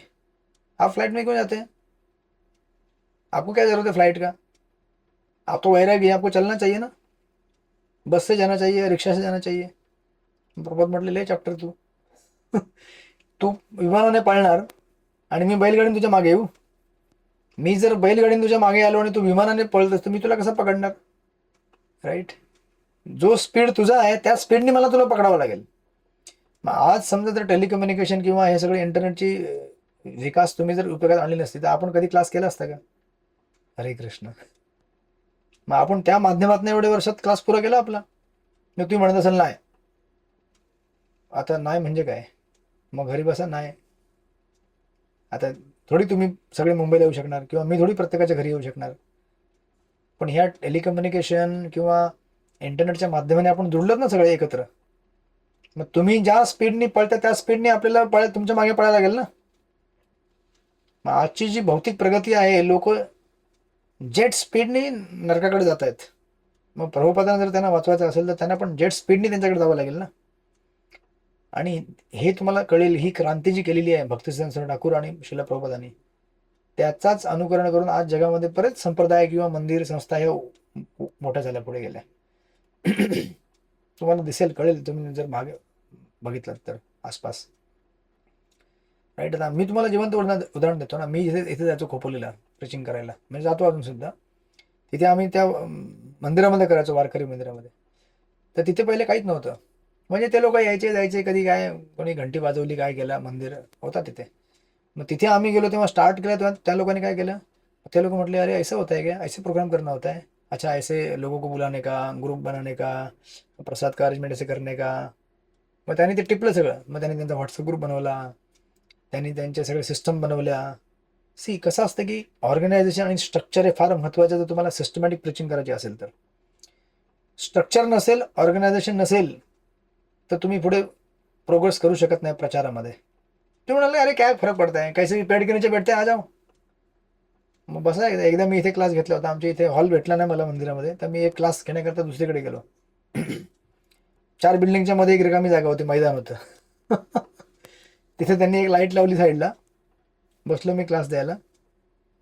Speaker 1: आप फ्लाइट में क्यों जाते हैं, आपको क्या जरूरत है फ्लाइट का, आप तो वैरागी है, आपको चलना चाहिए ना, बस से जाना चाहिए, रिक्शा से जाना चाहिए। प्रभुपाद म्हटले, ले चॅप्टर तू तू विमानाने पळणार आणि मी बैलगाडीने तुझ्या मागे येऊ? मी जर बैलगाडीने तुझ्या मागे आलो आणि तू विमानाने पळतोस तर मी तुला कसं पकडणार, राईट? जो स्पीड तुझा आहे त्या स्पीडने मला तुला पकडावं लागेल। मग आज समजा जर टेलिकम्युनिकेशन किंवा हे सगळे इंटरनेटची विकास तुम्ही जर उपयोगात आणली नसती तर आपण कधी क्लास केला असता का? हरे कृष्ण। मग आपण त्या माध्यमातून एवढ्या वर्षात क्लास पुरा केला आपला। मग तुम्ही म्हणत असाल नाही, आता नाही म्हणजे काय, मग घरी बसा नाही। आता थोडी तुम्ही सगळे मुंबईला येऊ शकणार किंवा मी थोडी प्रत्येकाच्या घरी येऊ शकणार, पण ह्या टेलिकम्युनिकेशन किंवा इंटरनेटच्या माध्यमाने आपण जुळलोत ना सगळे एकत्र। मग तुम्ही ज्या स्पीडने पळता त्या स्पीडने आपल्याला तुमच्या मागे पळायला लागेल ना। मग आजची जी भौतिक प्रगती आहे, लोक जेट स्पीडने नरकाकडे जात आहेत। मग प्रभुपादांना जर त्यांना वाचवायचं असेल तर त्यांना पण जेट स्पीडने त्यांच्याकडे जावं लागेल ना। आणि हे तुम्हाला कळेल, ही क्रांती जी केलेली आहे भक्तिसिद्धांत सरस्वती ठाकूर आणि श्रील प्रभुपादांनी, त्याचाच अनुकरण करून आज जगामध्ये बरेच संप्रदाय किंवा मंदिर संस्था हे मोठ्या झाल्या, पुढे गेल्या। तुम्हाला दिसेल, कळेल, तुम्ही जर मागे बघितलं तर आसपास, राईट। आता मी तुम्हाला जिवंत उदाहरण देतो ना, मी इथे जायचो खोपोलीला प्रिचिंग करायला, म्हणजे जातो अजून सुद्धा। तिथे आम्ही त्या मंदिरामध्ये करायचो, वारकरी मंदिरामध्ये। तर तिथे पहिले काहीच नव्हतं, म्हणजे ते लोक यायचे जायचे, कधी काय कोणी घंटी वाजवली, काय केलं, मंदिर होता तिथे। मग तिथे आम्ही गेलो तेव्हा स्टार्ट केलं, तेव्हा त्या लोकांनी काय केलं, ते लोक म्हटले, अरे ऐसा होता है क्या, ऐसे प्रोग्राम करना होता है, अच्छा ऐसे लोगों को बुलाने का, ग्रुप बनाने का, प्रसाद का अरेंजमेंट ऐसे करने का। मग त्यांनी ते टिपलं सगळं। मग त्यांनी त्यांचा व्हॉट्सअप ग्रुप बनवला, त्यांनी त्यांच्या सगळ्या सिस्टम बनवल्या। सी कसं असतं की ऑर्गनायझेशन आणि स्ट्रक्चर हे फार महत्त्वाचं, जर तुम्हाला सिस्टमॅटिक प्रिचिंग करायची असेल तर। स्ट्रक्चर नसेल, ऑर्गनायझेशन नसेल, तर तुम्ही पुढे प्रोग्रेस करू शकत नाही प्रचारामध्ये। तुम्ही म्हणाले, अरे काय फरक पडता है, कैसे भी पेड के नीचे बैठते आ जाओ। मग बसा, एकदा मी इथे क्लास घेतला होता, आमच्या इथे हॉल भेटला नाही मला मंदिरामध्ये, तर मी एक क्लास घेण्याकरता दुसरीकडे गेलो। 4 बिल्डिंगच्या मध्ये एक रिकामी जागा होती, मैदान होतं। तिथे त्यांनी एक लाईट लावली साईडला, बसलो मी क्लास द्यायला.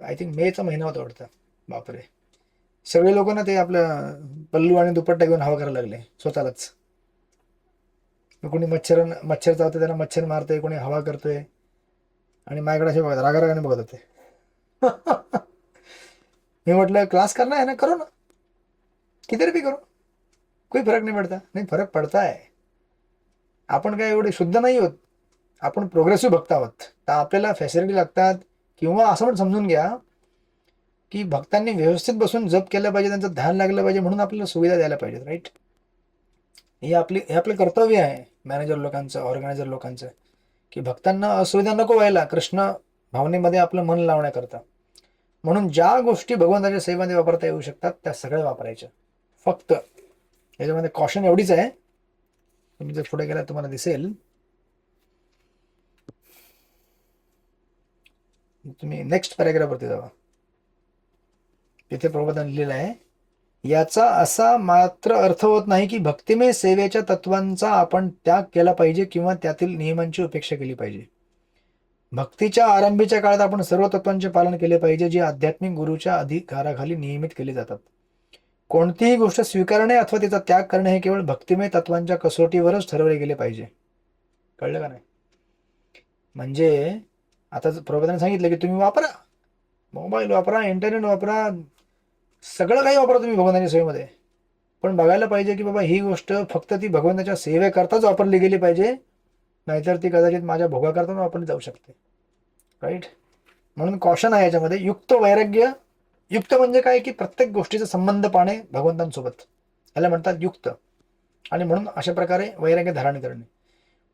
Speaker 1: आय थिंक मेचा महिना होता वाटतं. बापरे, सगळे लोक ना ते आपलं पल्लू आणि दुपट्टा घेऊन हवा करायला लागले स्वतःलाच. कोणी मच्छर चावते त्यांना मच्छर मारतोय, कोणी हवा करतोय, आणि माझ्याकडे असे बघत रागाने बघत होते. मी म्हटलं क्लास करना है ना, करो ना, किधर भी करो, कोई फरक नहीं पड़ता. नाही, फरक पडता है. आपण काय एवढे शुद्ध नाही होत, आपण प्रोग्रेसिव्ह भक्त आहोत. तर आपल्याला फॅसिलिटी लागतात, किंवा असं पण समजून घ्या की भक्तांनी व्यवस्थित बसून जप केलं पाहिजे, त्यांचं ध्यान लागलं पाहिजे, म्हणून आपल्याला सुविधा द्यायला पाहिजेत. राईट, हे आपलं कर्तव्य आहे मॅनेजर लोकांचं, ऑर्गनायझर लोकांचं, की भक्तांना असुविधा नको व्हायला कृष्ण भावनेमध्ये आपलं मन लावण्याकरता. म्हणून ज्या गोष्टी भगवंताच्या सेवेमध्ये वापरता येऊ शकतात त्या सगळ्या वापरायच्या. फक्त याच्यामध्ये कॉशन एवढीच आहे, तुम्ही जर पुढे गेला तुम्हाला दिसेल, तुम्ही नेक्स्ट पॅराग्राफवरती जावा, तिथे प्रबोधन लिहिलेलं आहे, याचा असा मात्र अर्थ होत नाही की भक्तिमय सेवेच्या तत्वांचा आपण त्याग केला पाहिजे किंवा त्यातील नियमांची उपेक्षा केली पाहिजे. भक्तीच्या आरंभीच्या काळात आपण सर्व तत्वांचे पालन केले पाहिजे जे आध्यात्मिक गुरुच्या अधिकाराखाली नियमित केले जातात. कोणतीही गोष्ट स्वीकारणे अथवा तिचा त्याग करणे हे केवळ भक्तिमय तत्वांच्या कसोटीवरच ठरवले गेले पाहिजे. कळलं का नाही? म्हणजे आता प्रबोधनाने सांगितलं की तुम्ही वापरा, मोबाईल वापरा, इंटरनेट वापरा, सगळं काही वापरा तुम्ही भगवंताच्या सेवेमध्ये, पण बघायला पाहिजे की बाबा ही गोष्ट फक्त ती भगवंताच्या सेवेकरताच वापरली गेली पाहिजे, नाहीतर ती कदाचित माझ्या भोगाकरता वापरली जाऊ शकते. राईट, म्हणून कॉशन आहे याच्यामध्ये. युक्त वैराग्य, युक्त म्हणजे काय की प्रत्येक गोष्टीचा संबंध पाहणे भगवंतांसोबत, याला म्हणतात युक्त. आणि म्हणून अशा प्रकारे वैराग्य धारण करणे.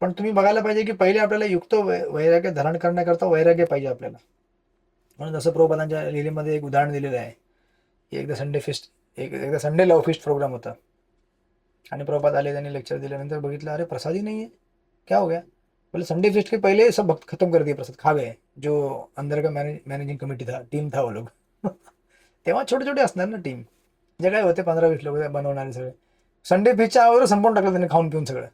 Speaker 1: पण तुम्ही बघायला पाहिजे की पहिले आपल्याला युक्त वैराग्य धारण करण्याकरता वैराग्य पाहिजे आपल्याला. म्हणून जसं प्रभुपादांच्या लिलेमध्ये एक उदाहरण दिलेलं आहे, एकदा संडे लव फिस्ट प्रोग्राम होता, आणि प्रभुपाद आले, त्यांनी लेक्चर दिल्यानंतर बघितलं, अरे प्रसाद ही नहीं है, क्या हो गया? बोले संडे फिस्ट के पहले सब भक्त खत्म कर दिए, प्रसाद खा गए, जो अंदर का मैनेजिंग कमिटी था, टीम था वो लोग. तेव्हा छोटे छोटे असणार ना टीम, जे काय होते 15-20 लोक बनवणारे सगळे, संडे फिस्टच्या अगोदर संपवून टाकलं त्यांनी खाऊन पिऊन सगळं.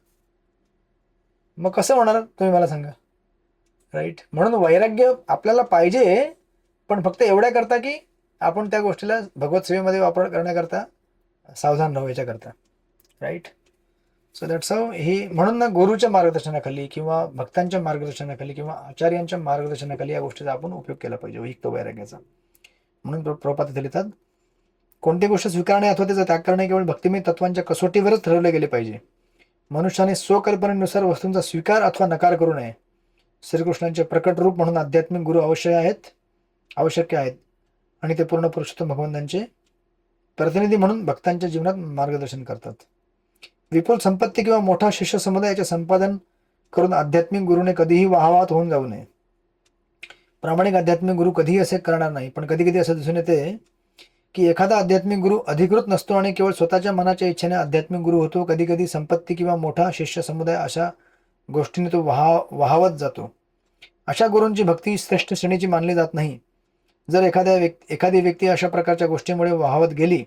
Speaker 1: मग कसं होणार तुम्ही मला सांगा. राईट, म्हणून वैराग्य आपल्याला पाहिजे, पण फक्त एवढ्या करता की आपण त्या गोष्टीला भगवत सेवेमध्ये वापर करण्याकरता सावधान राहू याच्याकरता. राईट, सो दॅट्स हाऊ ही. म्हणून ना गुरुच्या मार्गदर्शनाखाली किंवा भक्तांच्या मार्गदर्शनाखाली किंवा आचार्यांच्या मार्गदर्शनाखाली या गोष्टीचा आपण उपयोग केला पाहिजे, युक्त वैराग्याचा. म्हणून प्रभुपाद इथे लिहितात, कोणती गोष्ट स्वीकारणे अथवा त्याचा त्याग करणे केवळ भक्तिमय तत्वांच्या कसोटीवरच ठरवले गेले पाहिजे. मनुष्याने स्वकल्पनेनुसार वस्तूंचा स्वीकार अथवा नकार करू नये. श्रीकृष्णांचे प्रकट रूप म्हणून आध्यात्मिक गुरु आवश्यक आहेत, आणि ते पूर्ण पुरुषोत्तम भगवंतांचे प्रतिनिधी म्हणून भक्तांच्या जीवनात मार्गदर्शन करतात. विपुल संपत्ती किंवा मोठा शिष्य समुदायाचे संपादन करून आध्यात्मिक गुरुने कधीही वाहवात होऊन जाऊ नये. प्रामाणिक आध्यात्मिक गुरु कधीही असे करणार नाही. पण कधी कधी असं दिसून येते की एखादा आध्यात्मिक गुरु अधिकृत नसतो आणि केवळ स्वतःच्या मनाच्या इच्छेने आध्यात्मिक गुरु होतो. कधी कधी संपत्ती किंवा मोठा शिष्य समुदाय अशा गोष्टीने तो वाहवत जातो. अशा गुरूंची भक्ती श्रेष्ठ श्रेणीची मानली जात नाही. जर एखादी व्यक्ती अशा प्रकारच्या गोष्टीमुळे वाहवत गेली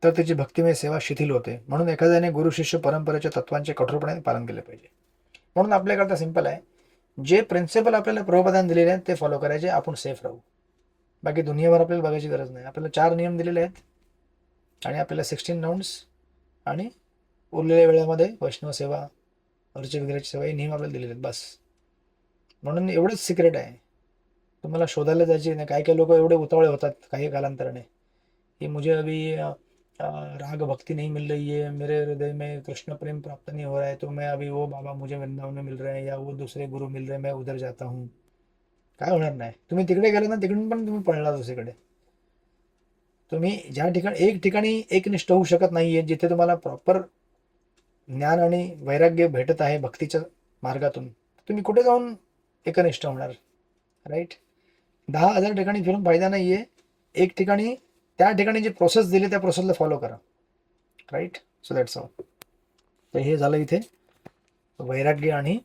Speaker 1: तर त्याची भक्तिमय सेवा शिथिल होते. म्हणून एखाद्याने गुरु शिष्य परंपरेच्या तत्वांचे कठोरपणे पालन केले पाहिजे. म्हणून आपल्याकरता सिंपल आहे, जे प्रिन्सिपल आपल्याला प्रभुपादांनी दिलेले आहेत ते फॉलो करायचे, आपण सेफ राहू. बाकी दुनियाभर आपल्याला बघायची गरज नाही. आपल्याला 4 नियम दिलेले आहेत, आणि आपल्याला 16 राऊंड्स, आणि उरलेल्या वेळामध्ये वैष्णव सेवा, अर्च विग्रहाची सेवा, हे नियम आपल्याला दिलेले आहेत बस. म्हणून एवढंच सिक्रेट आहे, तुम्हाला शोधायला जायची नाही. काही लोक एवढे उतावळे होतात काही कालांतराने कि मुझे अभी राग भक्ति नहीं मिल रही है, मेरे हृदय में कृष्ण प्रेम प्राप्त नहीं हो रहा है, तो मैं अभी वो बाबा मुझे वृंदावन में मिल रहे हैं या वो दूसरे गुरु मिल रहे हैं, मैं उधर जाता हूँ. काय होणार नाही. तुम्ही तिकडे गेले ना, तिकडून पण तुम्ही पळणार दुसरीकडे. तुम्ही ज्या ठिकाणी एक ठिकाणी एकनिष्ठ होऊ शकत नाहीये, जिथे तुम्हाला प्रॉपर ज्ञान आणि वैराग्य भेटत आहे भक्तीच्या मार्गातून, तुम्ही कुठे जाऊन एकनिष्ठ होणार. राईट, 10,000 ठिकाणी फिरून फायदा नाहीये. एक ठिकाणी, त्या ठिकाणी जी प्रोसेस दिली त्या प्रोसेसला फॉलो करा. Right, so that's all. तर हे झालं इथे वैराग्य आणि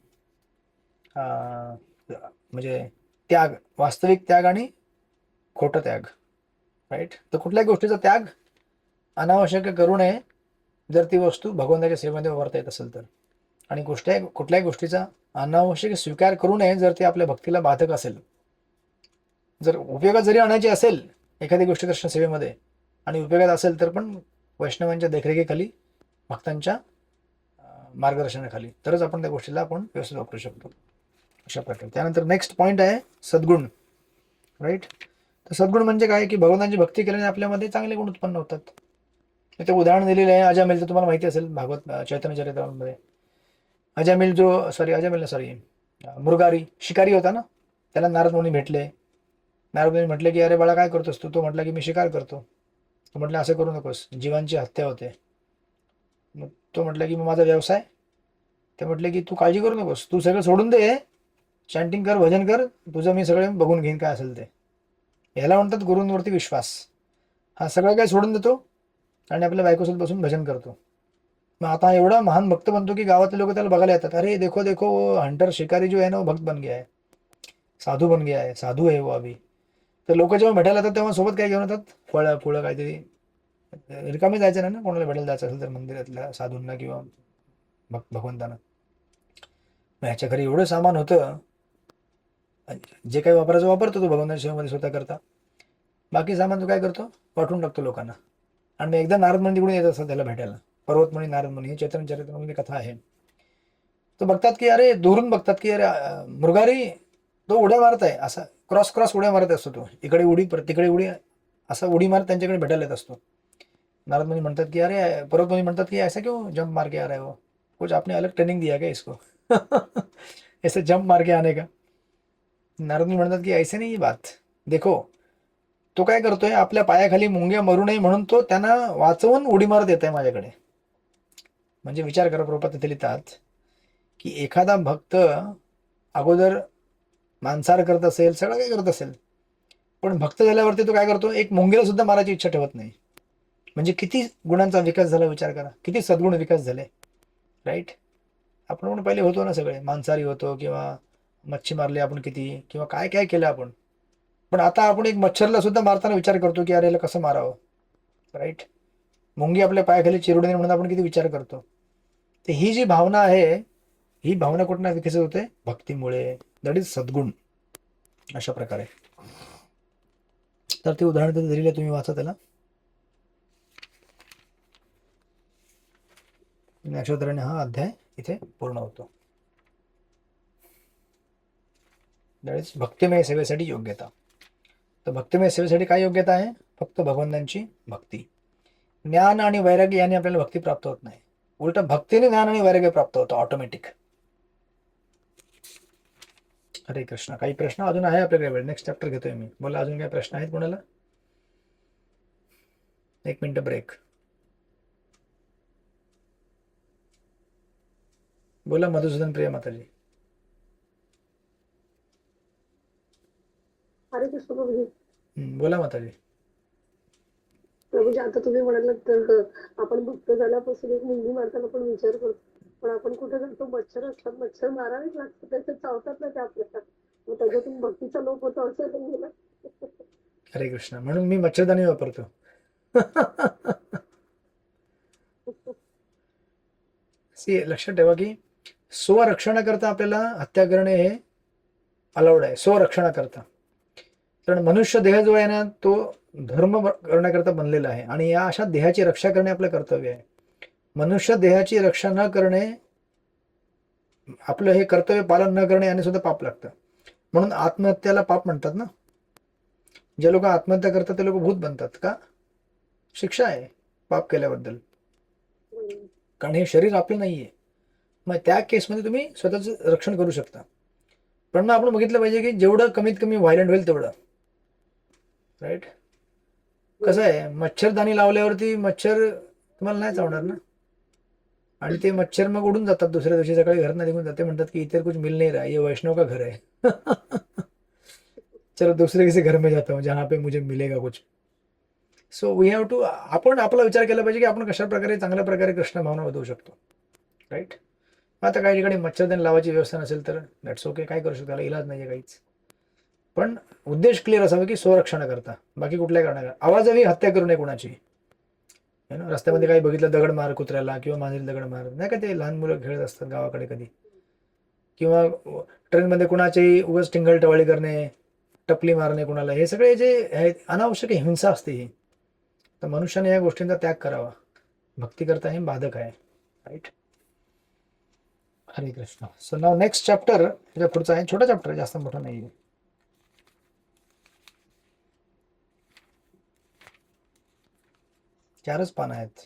Speaker 1: म्हणजे त्याग, वास्तविक त्याग आणि खोटं त्याग. राईट, तर कुठल्याही गोष्टीचा त्याग अनावश्यक करू नये जर ती वस्तू भगवंताच्या सेवेमध्ये वापरता येत असेल तर. आणि कुठल्याही गोष्टीचा अनावश्यक स्वीकार करू नये जर ते आपल्या भक्तीला बाधक असेल. जर उपयोगात जरी आणायची असेल एखादी गोष्ट कृष्ण सेवेमध्ये आणि उपयोगात असेल तर पण वैष्णवांच्या देखरेखीखाली, भक्तांच्या मार्गदर्शनाखाली, तरच आपण त्या गोष्टीला आपण व्यवस्थित वापरू शकतो. अशा प्रकारे. त्यानंतर नेक्स्ट पॉइंट आहे सद्गुण. राईट. तर सद्गुण म्हणजे काय की भगवंतांची भक्ती केल्याने आपल्यामध्ये चांगले गुण उत्पन्न होतात. ते उदाहरण दिलेलं आहे अजामिलचं, तुम्हाला माहिती असेल भागवत चैतन्य चरित्रामध्ये. अजामिल मुरगारी शिकारी होता ना, त्याला नारद मुनी भेटले. नारद मुनी म्हटले की अरे बाळा काय करतोस तू? तो म्हटला की मी शिकार करतो. तो म्हटलं असं करू नकोस, जीवांची हत्या होते. मग तो म्हटला की मग माझा व्यवसाय. ते म्हटले की तू काळजी करू नकोस, तू सगळं सोडून दे, चॅन्टिंग कर, भजन कर, तुझं मी सगळं बघून घेईन काय असेल ते. ह्याला म्हणतात गुरूंवरती विश्वास. हा सगळं काय सोडून देतो आणि आपल्या बायकोसोबत बसून भजन करतो. मग आता एवढा महान भक्त बनतो की गावातले लोक त्याला बघायला येतात. अरे देखो देखो वो हंटर शिकारी जो है ना वो भक्त बन गया है, साधू बन गया है, साधू है वो अभी. तर लोक जेव्हा भेटायला येतात तेव्हा सोबत काय घेऊन येतात? फळं फुळं काहीतरी. रिकामी जायचं नाही ना कोणाला भेटायला जायचं असेल तर मंदिरातल्या साधूंना किंवा भगवंतांना. मग ह्याच्या घरी एवढं सामान होतं, जे काही वापरायचं वापरतो तो भगवंताच्या सेवेमध्ये स्वतः करता. बाकी सामान तो काय करतो? वाटून टाकतो लोकांना. आणि मग एकदा नारद मुनी तिकडून येत असतात त्याला भेटायला. पर्वतमुनी नारद मुनी, हे चैतन्य चरित्रामध्ये कथा आहे. तो बघतात की अरे, दुरून बघतात की अरे मृगारी तो उड्या मारत आहे, असा क्रॉस क्रॉस उड्या मारत असतो. तो इकडे उडी तिकडे उडी, असा उडी मारत त्यांच्याकडे भेटायला येत असतो. नारद मुनी म्हणतात की अरे, पर्वतमुनी म्हणतात की ऐसा क्यों जंप मार के आ रहा है वो, कुछ आपने अलग ट्रेनिंग दिया क्या इसको ऐसे जंप मार के आने का. नारद मुनी म्हणतात की ऐसे नाही बात, देखो तो काय करतोय, आपल्या पायाखाली मुंग्या मरू नये म्हणून तो त्यांना वाचवून उडी मारत येत आहे माझ्याकडे. म्हणजे विचार करा, प्रभुपाद तिथे लिहितात की एखादा भक्त अगोदर मांसाहार करत असेल, सगळं काय करत असेल, पण भक्त झाल्यावरती तो काय करतो? एक मुंगीला सुद्धा मारायची इच्छा ठेवत नाही. म्हणजे किती गुणांचा विकास झाला विचार करा, किती सद्गुण विकास झाले. राईट. आपण पण पहिले होतो ना सगळे, मांसाहारी होतो किंवा मच्छी मारली आपण किती, किंवा काय काय केलं आपण. पण आता आपण एक मच्छरला सुद्धा मारताना विचार करतो की अरे याला कसं मारावं. राईट. मुंगी आपल्या पायाखाली चिरडू नये म्हणून आपण किती विचार करतो. तर ही जी भावना आहे, ही भावना कुठनं विकसित होते? भक्तीमुळे. दॅट इज सद्गुण. अशा प्रकारे. तर ते उदाहरण तिथे दिलेलं, तुम्ही वाचा त्याला. अशा तऱ्हेने हा अध्याय इथे पूर्ण होतो. दॅट इज भक्तिमय सेवेसाठी योग्यता. तर भक्तिमय सेवेसाठी काय योग्यता आहे? फक्त भगवंतांची भक्ती. ज्ञान आणि वैराग्य याने आपल्याला भक्ती प्राप्त होत नाही, उलट भक्तीने ज्ञान आणि वैराग्य प्राप्त होतं ऑटोमॅटिक. हरे कृष्ण. काही प्रश्न अजून आहे आपल्याकडे? वेळ, नेक्स्ट चॅप्टर घेतोय मी. बोला, अजून काही प्रश्न आहेत कोणाला? 1 मिनिट ब्रेक. बोला मधुसूदन प्रिय माताजी.
Speaker 3: हरे कृष्ण प्रभूजी.
Speaker 1: बोला माताजी.
Speaker 3: प्रभूजी, आता तुम्ही म्हणालात तर आपण भक्त झाल्यापासून एक मुंगी मारताना पण विचार करतो, पण आपण कुठे जातो, मच्छर असतात, मच्छर मारावेच लागतात, त्याच्यात चावतात ना ते आपल्याला, मग त्याच्यातून भक्तीचा लोप होतो असं नाही गेला.
Speaker 1: हरे कृष्ण. म्हणून मी मच्छरदाणी वापरतो. लक्षात ठेवा की स्वरक्षणाकरता आपल्याला हत्या करणे हे अलाउड आहे, स्वरक्षणाकरता. कारण मनुष्य देह जो आहे ना, तो धर्म करण्याकरता बनलेला आहे आणि या अशा देहाची रक्षा करणे आपलं कर्तव्य आहे. मनुष्य देहाची रक्षा न करणे, आपलं हे कर्तव्य पालन न करणे, याने सुद्धा पाप लागतं. म्हणून आत्महत्याला पाप म्हणतात ना. जे लोक आत्महत्या करतात ते लोक भूत बनतात का? शिक्षा आहे पाप केल्याबद्दल, कारण हे शरीर आपलं नाहीये. मग त्या केसमध्ये तुम्ही स्वतःचं रक्षण करू शकता. पण मग आपण बघितलं पाहिजे की जेवढं कमीत कमी व्हायलंट होईल तेवढं. राईट. कसं आहे, मच्छरदाणी लावल्यावरती मच्छर तुम्हाला नाही चावणार ना, आणि ते मच्छर मग उडून जातात. दुसऱ्या दिवशी सकाळी घरात निघून जाते, म्हणतात की इतर कुछ मिल नहीं रहा, ये वैष्णव का घर है. चलो दूसरे किसी घर में जाता हूँ जहाँ पे मुझे मिलेगा कुछ. सो वी हॅव टू, आपण आपला विचार केला पाहिजे की आपण कशा प्रकारे चांगल्या प्रकारे कृष्ण भावना वाढवू शकतो. राईट. आता काही ठिकाणी मच्छरदाणी लावायची व्यवस्था नसेल तर दॅट्स ओके, काय करू शकतो, त्याला इलाज नाही आहे काहीच. पण उद्देश क्लिअर असावा की स्वरक्षण करता, बाकी कुठल्याही कारणाला आवाजावी हत्या करू नये कोणाची. रस्त्यामध्ये काही बघितलं, दगड मार कुत्र्याला किंवा मांजरी दगड मार, नाही का ते लहान मुलं खेळत असतात गावाकडे कधी, किंवा ट्रेनमध्ये कुणाची उगाच टिंगल-टवाळी करणे, टपली मारणे कुणाला, हे सगळे जे आहेत अनावश्यक हिंसा असते ही. तर मनुष्याने या गोष्टींचा त्याग करावा. भक्ती करता हे बाधक आहे. राईट. हरे कृष्ण. सो नाव नेक्स्ट चॅप्टर, त्याच्या पुढचा आहे छोटा चॅप्टर, जास्त मोठा नाही. 4च पानं आहेत.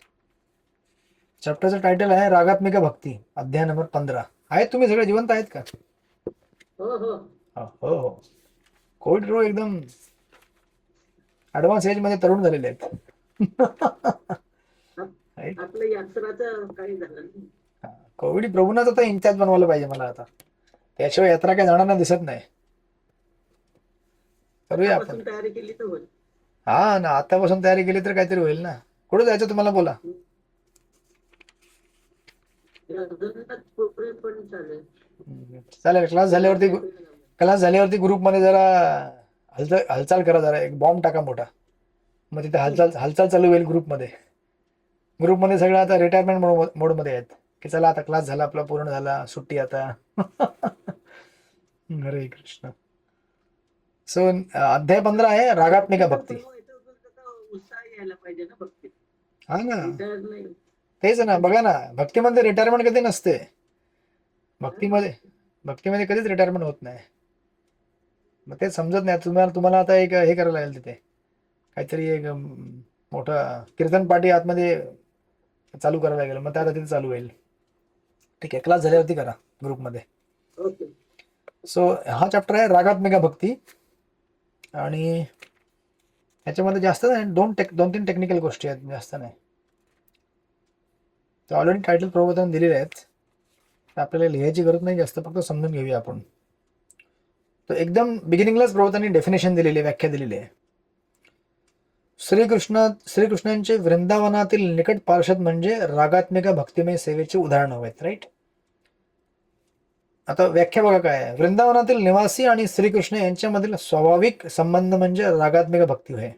Speaker 1: चॅप्टरचं टायटल आहे रागात्मिका भक्ती, अध्याय नंबर 15. आहेत तुम्ही सगळे जिवंत आहेत का?
Speaker 2: हो हो
Speaker 1: हो हो. कोविड रो एकदम ऍडव्हान्स एज मध्ये तरुण झालेले आहेत. Right?
Speaker 2: आपलं यात्राचं काही झालं नाही.
Speaker 1: कोविड प्रभूंनाच आता इन्चार्ज बनवायला पाहिजे मला आता. त्याशिवाय यात्रा काय जाणार दिसत नाही. करूया आपण.
Speaker 2: आतापासून तयारी केली तर होईल.
Speaker 1: हा ना, आतापासून तयारी केली तर काहीतरी होईल ना. कुठे जायचं तुम्हाला बोला.
Speaker 2: जगन्नाथ पुरी पण चालेल.
Speaker 1: चालेल. क्लास झाल्यावरती ग्रुपमध्ये जरा हालचाल करा, जरा एक बॉम्ब टाका मोठा. मग तिथे हालचाल चालू होईल ग्रुपमध्ये. ग्रुपमध्ये सगळं आता रिटायरमेंट मोडमध्ये आहेत की चला आता क्लास झाला आपला, पूर्ण झाला, सुट्टी आता. हरे कृष्ण. सो अध्याय 15 आहे रागात्मिका भक्ती.
Speaker 2: उत्साह यायला पाहिजे ना भक्ती.
Speaker 1: हा ना,
Speaker 2: Retire नाही.
Speaker 1: तेच ना. बघा ना, भक्तीमध्ये रिटायरमेंट कधी नसते. भक्तीमध्ये कधीच रिटायरमेंट होत नाही. मग ते समजत नाही. तुम्हाला आता एक हे करायला लागेल, तिथे काहीतरी एक मोठा कीर्तन पाठी आतमध्ये चालू करायला लागेल. मग त्या तिथे चालू होईल. ठीक आहे, क्लास झाल्यावरती करा ग्रुपमध्ये.
Speaker 2: ओके.
Speaker 1: सो हा चॅप्टर आहे रागात्मिका भक्ती. आणि ह्याच्यामध्ये जास्त नाही, 2-3 टेक्निकल गोष्टी आहेत, जास्त नाही. तर ऑलरेडी टायटल प्रबोधन दिलेले आहेत, तर आपल्याला लिहायची गरज नाही जास्त, फक्त समजून घेऊया आपण. तर एकदम बिगिनिंगलाच प्रबोधनांनी डेफिनेशन दिलेली आहे, व्याख्या दिलेली आहे. श्रीकृष्णांचे वृंदावनातील निकट पार्षद म्हणजे रागात्मिका भक्तिमय सेवेचे उदाहरण हवेत. राईट. आता व्याख्या बघा काय आहे. वृंदावनातील निवासी आणि श्रीकृष्ण यांच्यामधील स्वाभाविक संबंध म्हणजे रागात्मिक भक्ती होय.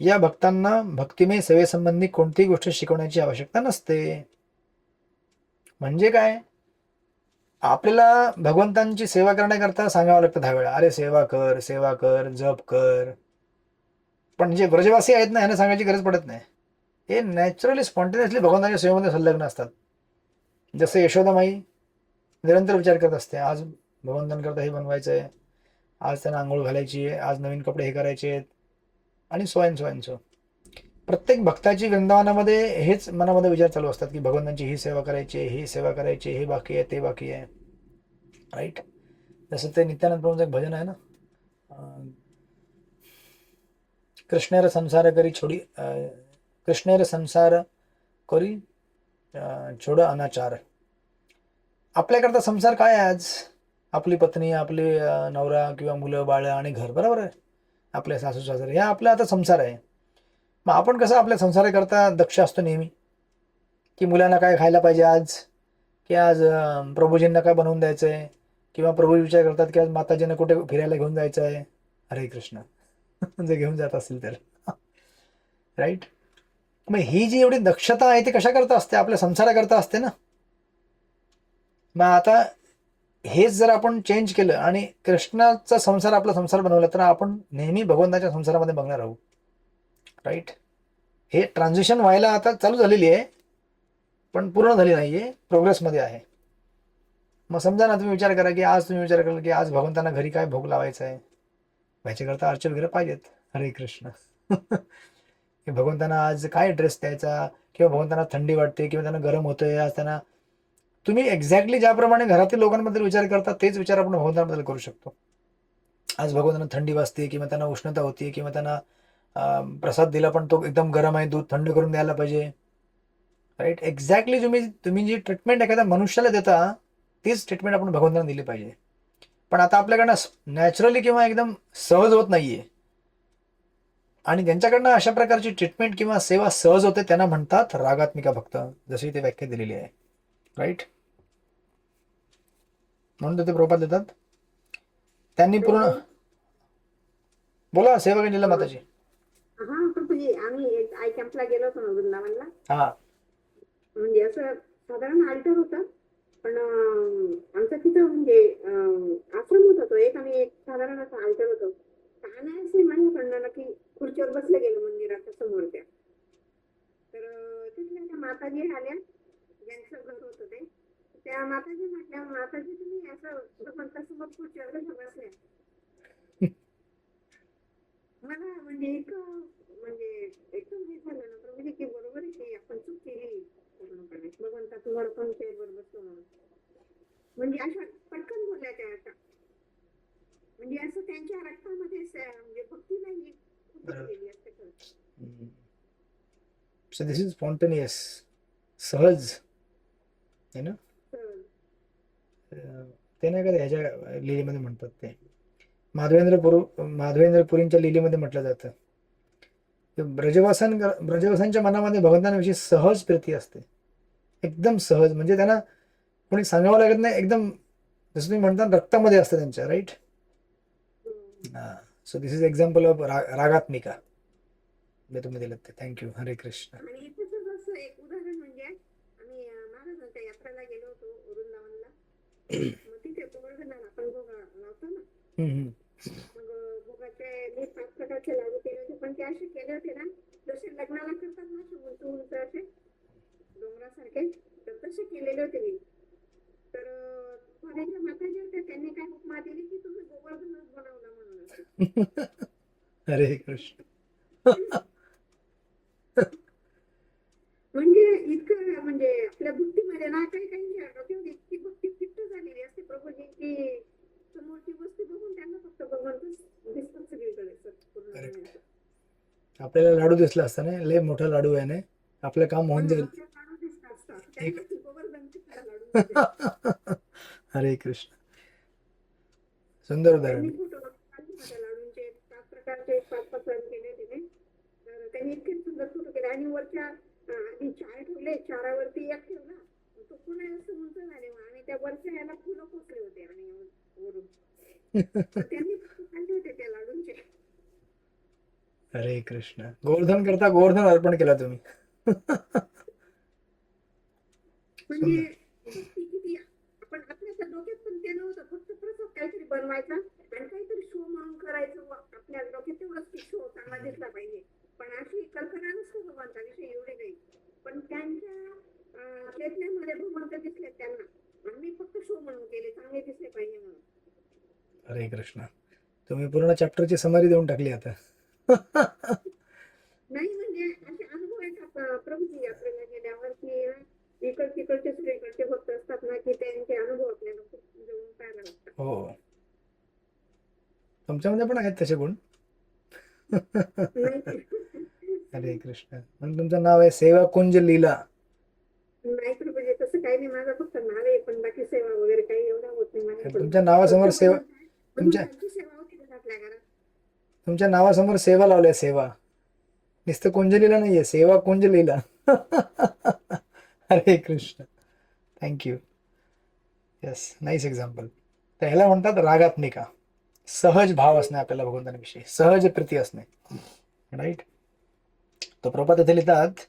Speaker 1: या भक्तांना भक्तिमय सेवेसंबंधी कोणतीही गोष्ट शिकवण्याची आवश्यकता नसते. म्हणजे काय, आपल्याला भगवंतांची सेवा करण्याकरता सांगावं लागतं 10 वेळा, अरे सेवा कर, जप कर. पण जे ब्रजवासी आहेत ना, ह्यांना सांगायची गरज पडत नाही. हे नॅचरली स्पॉन्टेनियसली भगवंतांच्या सेवेमध्ये संलग्न असतात. जसं यशोदामाई निरंतर विचार करत असते, आज भगवंतांकरता हे बनवायचं आहे, आज त्यांना आंघोळ घालायची आहे, आज नवीन कपडे हे करायचे आहेत, आणि सो अँड सो. प्रत्येक भक्ताची वृंदावनामध्ये हेच मनामध्ये विचार चालू असतात की भगवंतांची ही सेवा करायची, ही सेवा करायची, हे बाकी आहे, ते बाकी आहे. राईट. जसं ते नित्यानंद प्रभूंचं एक भजन आहे ना, कृष्णेर संसार करी छोड अनाचार. आपल्याकरता संसार काय आहे आज? आपली पत्नी, आपले नवरा किंवा मुलं बाळ आणि घर, बरोबर आहे, आपले सासू सासरे, हे आपला आता संसार आहे. मग आपण कसं आपल्या संसाराकरता दक्ष असतो नेहमी, की मुलांना काय खायला पाहिजे आज, की आज प्रभूजींना काय बनवून द्यायचं आहे, किंवा प्रभू विचार करतात की आज माताजींना कुठे फिरायला घेऊन जायचं आहे. हरे कृष्ण. जे घेऊन जात असेल तर. राईट. मग ही जी एवढी दक्षता आहे ती कशा करता असते? आपल्या संसाराकरता असते ना. मग आता हेच जर आपण चेंज केलं आणि कृष्णाचा संसार आपला संसार बनवला, तर आपण नेहमी भगवंताच्या संसारामध्ये बघणार आहोत. राईट. हे ट्रान्झिशन व्हायला आता चालू झालेली आहे, पण पूर्ण झाली नाहीये, प्रोग्रेसमध्ये आहे. मग समजा ना, तुम्ही विचार करा की आज तुम्ही विचार करा की आज भगवंतांना घरी काय भोग लावायचा आहे, ह्याच्याकरता अर्चे वगैरे पाहिजेत. हरे कृष्ण. भगवंतांना आज काय ड्रेस द्यायचा, किंवा भगवंतांना थंडी वाटते किंवा त्यांना गरम होतोय, आज त्यांना, तुम्ही एक्झॅक्टली ज्याप्रमाणे घरातील लोकांबद्दल विचार करता तेच विचार आपण भगवंतांबद्दल करू शकतो. आज भगवंतांना थंडी वाजते किंवा त्यांना उष्णता होती किंवा त्यांना प्रसाद दिला पण तो एकदम गरम आहे, दूध थंड करून द्यायला पाहिजे. राईट. एक्झॅक्टली तुम्ही जी ट्रीटमेंट एखाद्या मनुष्याला देता तीच ट्रीटमेंट आपण भगवंतांना दिली पाहिजे. पण आता आपल्याकडनं नॅचरली किंवा एकदम सहज होत नाहीये, आणि ज्यांच्याकडनं अशा प्रकारची ट्रीटमेंट किंवा सेवा सहज होते त्यांना म्हणतात रागात्मिका भक्त, जशी ते व्याख्या दिलेली आहे. राईट. म्हणून ते प्रभुपाद देतात, त्यांनी पूर्ण बोला सेवा केलेला माताजी.
Speaker 3: हा प्रभूजी, आम्ही आय कॅम्पला गेलो होतो ना वृंदावनला.
Speaker 1: हा.
Speaker 3: म्हणजे असं साधारण अल्टर होता, पण आमचा तिथं म्हणजे आश्रम होता तो एक, आणि एक साधारण असं अल्टर होतं. अनायासे माझ्याकडनं ना की खुर्चीवर बसले गेले मंदिराच्या समोर त्या. तर तिथल्या त्या माताजी आल्या, ज्यांचं घर होतं ते. त्या माताजी म्हटल्या, माताजी तुम्ही असं भगवंतासमोर खुर्चीवर कशा बसल्या? मला म्हणजे इतकं म्हणजे एकदम हे झालं ना प्रभूजी की बरोबर आहे की आपण चूक केली पूर्णपणे. भगवंतासमोर आपण चेअरवर बसलो म्हणून. म्हणजे अशा पटकन बोलल्या त्या अशा. म्हणजे असं त्यांच्या रक्तामध्ये म्हणजे भक्ती नाही गेलेली असते खरं.
Speaker 1: सो दिस इज स्पॉन्टेनियस, सहज है ना.
Speaker 3: तर
Speaker 1: ते नाही का ते ह्याच्या लिलीमध्ये म्हणतात ते माधवेंद्रपुरींच्या लिलीमध्ये म्हटलं जातं की ब्रजवासांच्या मनामध्ये भगवंतांविषयी सहज प्रीती असते, एकदम सहज. म्हणजे त्यांना कोणी सांगावं लागत नाही, एकदम जसं तुम्ही म्हणता रक्तामध्ये असतं त्यांच्या, right. So this is example of रागात्मिका जे तुम्ही दिलं ते. थँक्यू. हरे कृष्ण.
Speaker 3: आणि इथेच असं एक उदाहरण म्हणजे आम्ही महाराजांच्या यात्रेला गेलो होतो वृंदावनला. मग तिथे गोवर्धनाला आपण भोग लावतो ना. मग भोगाचे मी 5 प्रकारचे लाडू केले होते, पण ते असे केले होते ना जसे लग्नाला करतात ना, असे उंच उंच असे डोंगरासारखे, तर तसे केलेले होते मी. तर थोड्याच्या माताजी होत्या, त्यांनी काय उपमा दिली की तुम्ही गोवर्धनच बनवला म्हणून.
Speaker 1: हरे कृष्ण.
Speaker 3: म्हणजे इतकं म्हणजे आपल्या भक्तीमध्ये ना काही काही डोक्यामध्ये इतकी भक्ती फिट्ट झालेली असते प्रभूजी की समोरची वस्तू बघून त्यांना फक्त भगवंत दिसतात सगळीकडे पूर्ण.
Speaker 1: आपल्याला लाडू दिसला असता ना, लय मोठा लाडू आहे ना, आपलं काम होऊन जाईल.
Speaker 3: लाडू दिसतात असतात त्यांना गोवर्धन दिसतात लाडू.
Speaker 1: हरे कृष्ण. सुंदर उदाहरण.
Speaker 3: त्यांनी फोटो माझ्या लाडूंचे 5 प्रकारचे 5-5 लाडू केले होते. तर त्यांनी इतके सुंदर फोटो केले आणि वरच्या आधी 4 ठेवले, 4वरती एक ठेवला, तो पुन्हा असं उंच झाले आणि त्या वरच्या याला फुलं पोचले होते आणि वरून त्यांनी खाल्ले होते त्या लाडूंचे.
Speaker 1: हरे कृष्ण. गोवर्धन करता गोवर्धन अर्पण केला तुम्ही.
Speaker 3: म्हणजे भक्ती किती आपण आपल्या डोक्यात पण ते नव्हतं, फक्त प्रसाद काहीतरी बनवायचा आणि काहीतरी शो म्हणून करायचं. आपल्या डोक्यात तेवढंच की शो चांगला दिसला पाहिजे, पण अशी कल्पना नसतो भगवंताविषयी एवढी काही. पण त्यांच्या चेतनेमध्ये भगवंत दिसले त्यांना, आम्ही फक्त शो म्हणून केले, चांगले दिसले पाहिजे म्हणून.
Speaker 1: हरे कृष्ण. तुम्ही पूर्ण चॅप्टरची समरी देऊन टाकली आता.
Speaker 3: नाही म्हणजे असे अनुभव येतात प्रभूजी यात्रेला गेल्यावर की तिकडचे सगळीकडचे भक्त असतात ना की त्यांचे अनुभव आपल्याला खूप जवळून पाहायला लागतात.
Speaker 1: हो, तुमच्यामध्ये पण आहेत तसे गुण. हरे कृष्ण. म्हणून तुमचं नाव आहे सेवा कुंज लीला.
Speaker 3: नाही प्रभूजी तसं काही नाही, माझं फक्त नाव आहे, पण बाकी सेवा वगैरे काही एवढा होत नाही माझ्याकडून.
Speaker 1: तुमच्या नावासमोर सेवा, तुमच्या
Speaker 3: सेवा होती ना आपल्या घरात.
Speaker 1: तुमच्या नावासमोर सेवा लावल्या, सेवा. नुसतं कुंज लीला नाहीये, सेवा कुंज लीला. हरे Krishna. Thank you. Yes, nice example. तर ह्याला म्हणतात रागात्मिका. सहज भाव असणे आपल्याला भगवंतांविषयी, सहज प्रीती असणे, राईट. तो प्रभुपाद इथे लिहितात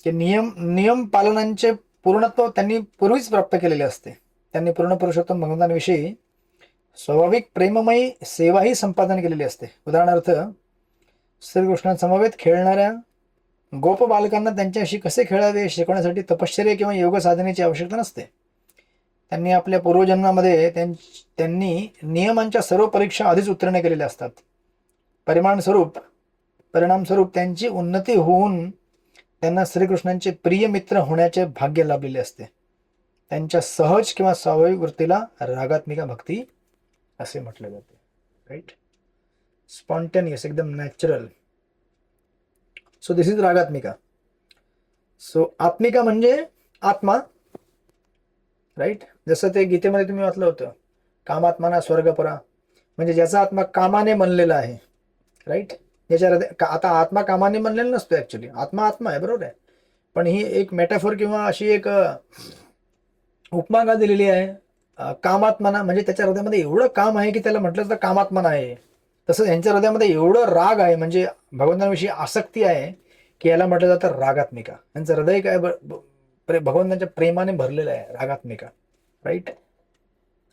Speaker 1: की नियम पालनांचे पूर्णत्व त्यांनी पूर्वीच प्राप्त केलेले असते. त्यांनी पूर्ण पुरुषोत्तम भगवंतांविषयी स्वाभाविक प्रेममयी सेवाही संपादन केलेली असते. उदाहरणार्थ, श्रीकृष्णांसमवेत खेळणाऱ्या गोप बालकांना त्यांच्याशी कसे खेळावे शिकवण्यासाठी तपश्चर्या किंवा योग साधनेची आवश्यकता नसते. त्यांनी आपल्या पूर्वजन्मामध्ये त्यांनी नियमांच्या सर्व परीक्षा आधीच उत्तीर्ण केलेल्या असतात. परिणामस्वरूप त्यांची उन्नती होऊन त्यांना श्रीकृष्णांचे प्रिय मित्र होण्याचे भाग्य लाभलेले असते. त्यांच्या सहज किंवा स्वाभाविक वृत्तीला रागात्मिका भक्ती असे म्हटले जाते, राईट. स्पॉन्टेनियस, एकदम नॅचरल. सो दिस इज रागात्मिका. सो आत्मिका म्हणजे आत्मा, राईट. जसं ते गीतेमध्ये तुम्ही वाचलं होतं, कामात्माना स्वर्गपरा, म्हणजे ज्याचा आत्मा कामाने बनलेला आहे, राईट. ज्याच्या हृदय, आता आत्मा कामाने बनलेला नसतो ऍक्च्युली, आत्मा आहे, बरोबर आहे. पण ही एक मेटाफोर किंवा अशी एक उपमा का दिलेली आहे, कामात्माना, म्हणजे त्याच्या हृदयामध्ये एवढं काम आहे की त्याला म्हटलं तर कामात्माना आहे. तसं यांच्या हृदयामध्ये एवढं राग आहे, म्हणजे भगवंतांविषयी आसक्ती आहे की याला म्हटलं जातं रागात्मिका. यांचं हृदय काय भगवंताच्या प्रेमाने भरलेला आहे रागात्मिका, राईट.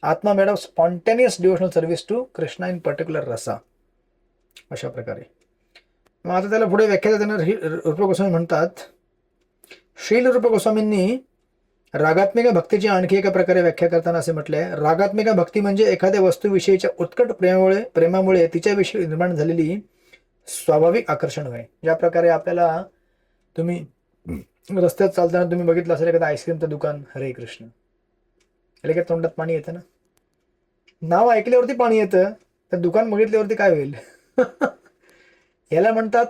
Speaker 1: आत्मा made of spontaneous devotional service to Krishna in particular rasa, अशा प्रकारे. मग आता त्याला पुढे व्याख्या देणार रूप गोस्वामी म्हणतात, श्रील रूप गोस्वामींनी रागात्मिका भक्तीची आणखी एका प्रकारे व्याख्या करताना असे म्हटले आहे, रागात्मिका भक्ती म्हणजे एखाद्या वस्तूविषयीच्या उत्कट प्रेमामुळे तिच्याविषयी निर्माण झालेली स्वाभाविक आकर्षण होय. ज्या प्रकारे आपल्याला, तुम्ही रस्त्यात चालताना तुम्ही बघितलं असेल एखादं आईस्क्रीमचं दुकान, हरे कृष्ण, लगेच तोंडात पाणी येतं ना. नाव ऐकल्यावरती पाणी येतं, तर दुकान बघितल्यावरती काय होईल? याला म्हणतात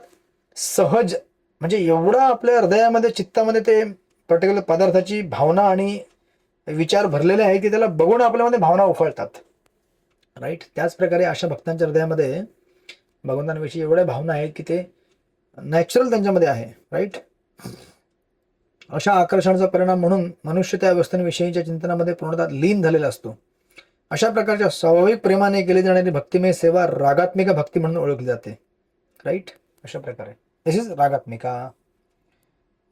Speaker 1: सहज, म्हणजे एवढा आपल्या हृदयामध्ये चित्तामध्ये ते पर्टिक्युलर पदार्थाची भावना आणि विचार भरलेले आहे की त्याला बघून आपल्यामध्ये भावना उफाळतात, राईट. त्याच प्रकारे अशा भक्तांच्या हृदयामध्ये भगवंतांविषयी एवढ्या भावना आहेत की ते नॅचरल त्यांच्यामध्ये आहे, राईट. अशा आकर्षणाचा परिणाम म्हणून मनुष्य त्या वस्तूंविषयीच्या चिंतनामध्ये पूर्णतः लीन झालेला असतो. अशा प्रकारच्या स्वाभाविक प्रेमाने केली जाणारी भक्तिमय सेवा रागात्मिका भक्ती म्हणून ओळखली जाते, राईट. अशा प्रकारे दिस इज रागात्मिका.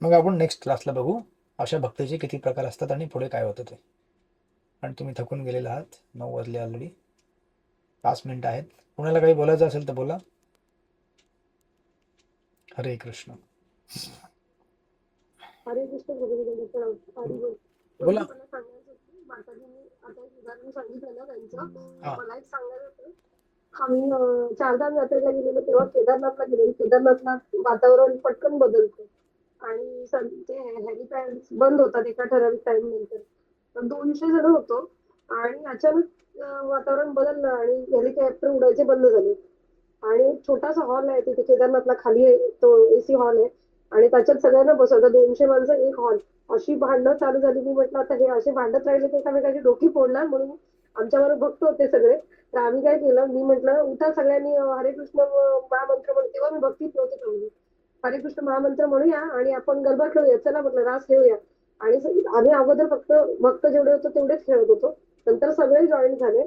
Speaker 1: मग आपण नेक्स्ट क्लासला बघू अशा भक्तीचे किती प्रकार असतात आणि पुढे काय होतं ते. आणि तुम्ही थकून गेलेला आहात, 9 वाजले ऑलरेडी, 5 मिनिटं आहेत. कोणाला काही बोलायचं असेल तर बोला. हरे कृष्ण.
Speaker 3: हरे कृष्ण गुरुदेव पण हरी बोल.
Speaker 1: बोला.
Speaker 3: मला सांगायचं होतं, माताजींनी आता एक उदाहरण सांगितलं ना त्यांचं,
Speaker 1: हा.
Speaker 3: मला एक सांगायचं होतं. आम्ही चारधाम यात्रेला गेलेलो तेव्हा केदारनाथला गेलेलो. केदारनाथला वातावरण पटकन बदलतं आणि ते हेलिपॅड बंद होतात एका ठराविक टाइम नंतर. तर 200 जण होतो आणि अचानक वातावरण बदललं आणि हेलिकॉप्टर उडायचे बंद झाले. आणि एक छोटासा हॉल आहे तिथे केदारनाथला, खाली तो एसी हॉल आहे आणि त्याच्यात सगळ्यांना बसवलं, 200 माणसं एक हॉल. अशी भांडणं चालू झाली. मी म्हटलं आता हे असे भांडत राहिले तर एकामेकाची डोकी फोडणार, म्हणून आमच्याबरोबर भक्त होते सगळे. तर आम्ही काय केलं, मी म्हटलं उठा सगळ्यांनी हरे कृष्ण महामंत्र म्हणून, तेव्हा मी भक्तीत नव्हते ठेवली, हरे कृष्ण महामंत्र म्हणूया आणि आपण गरबा खेळूया, चला म्हटलं रास खेळूया. आणि आम्ही अगोदर फक्त भक्त जेवढे होतो तेवढेच खेळत होतो, नंतर सगळे जॉईन झाले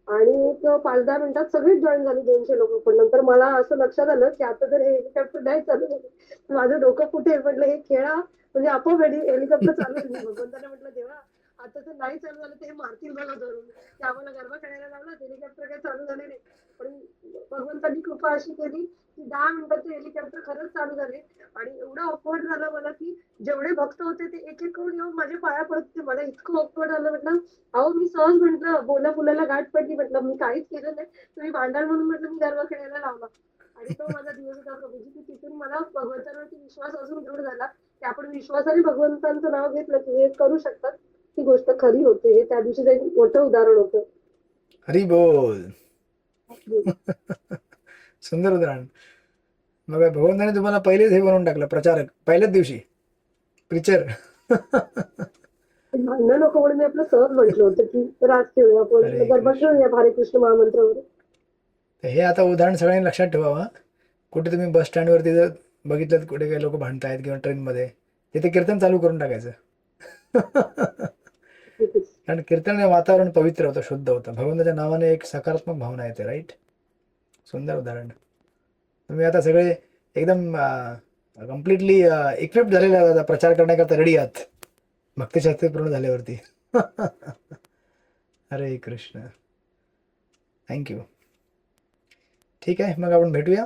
Speaker 3: आणि एक 5-10 मिनिटात सगळेच जॉईन झाले 200 लोक. पण नंतर मला असं लक्षात आलं की आता जर हे हेलिकॉप्टर नाही चालू झालं माझं डोकं फुटेल. म्हटलं हे खेळा म्हणजे आपोआप हेलिकॉप्टर चालू झाली. भगवंताने म्हटलं देवा आता तर नाही चालू झालं तर हे मारतील मला धरून, की आम्हाला गरबा खेळायला लावला, हेलिकॉप्टर काही चालू झाले नाही. पण भगवंतांनी कृपा अशी केली की 10 मिनिटात ते हेलिकॉप्टर खरंच चालू झाले. आणि एवढं ऑकवर्ड झालं मला की जेवढे भक्त होते ते एक एक करून येऊन माझे पाया पडत होते. मला इतकं ऑकवर्ड झालं. म्हटलं अहो मी सहज म्हटलं बोला फुलाला गाठ पडली, म्हटलं मी काहीच केलं नाही, तुम्ही भांडण म्हणून म्हटलं मी गरबा खेळायला लावला. आणि तो माझा दिवस होता प्रभूजी की तिथून मला भगवंतांवरती विश्वास अजून दृढ झाला की आपण विश्वासाने भगवंतांचं नाव घेतलं की हे करू शकतात, ती गोष्ट खरी होते. हे त्या दिवशी एक मोठं उदाहरण होतं.
Speaker 1: हरी बोल. सुंदर उदाहरण. मग भगवंताने तुम्हाला पहिलेच हे बनवून टाकलं, प्रचारक, पहिल्याच दिवशी प्रिचर.
Speaker 3: भांडण नको म्हणून मी आपलं सहज म्हटलं होतं की रास खेळूया, आपण
Speaker 1: हरे
Speaker 3: गरबा
Speaker 1: कृष्ण.
Speaker 3: खेळूया हरे कृष्ण महामंत्रावर.
Speaker 1: तर हे आता उदाहरण सगळ्यांनी लक्षात ठेवावं. कुठे तुम्ही बस स्टँडवरती जर बघितलं कुठे काही लोक भांडतायत किंवा ट्रेनमध्ये, तिथे कीर्तन चालू करून टाकायचं. कारण कीर्तन वातावरण पवित्र होतं, शुद्ध होतं, भगवंताच्या नावाने एक सकारात्मक भावना येते, राईट. सुंदर उदाहरण. तुम्ही आता सगळे एकदम कम्प्लिटली इक्विप्ड झालेले आहात, आता प्रचार करण्याकरता रेडी आहात भक्तिशास्त्र पूर्ण झाल्यावरती. हरे कृष्ण. थँक्यू. ठीक आहे, मग आपण भेटूया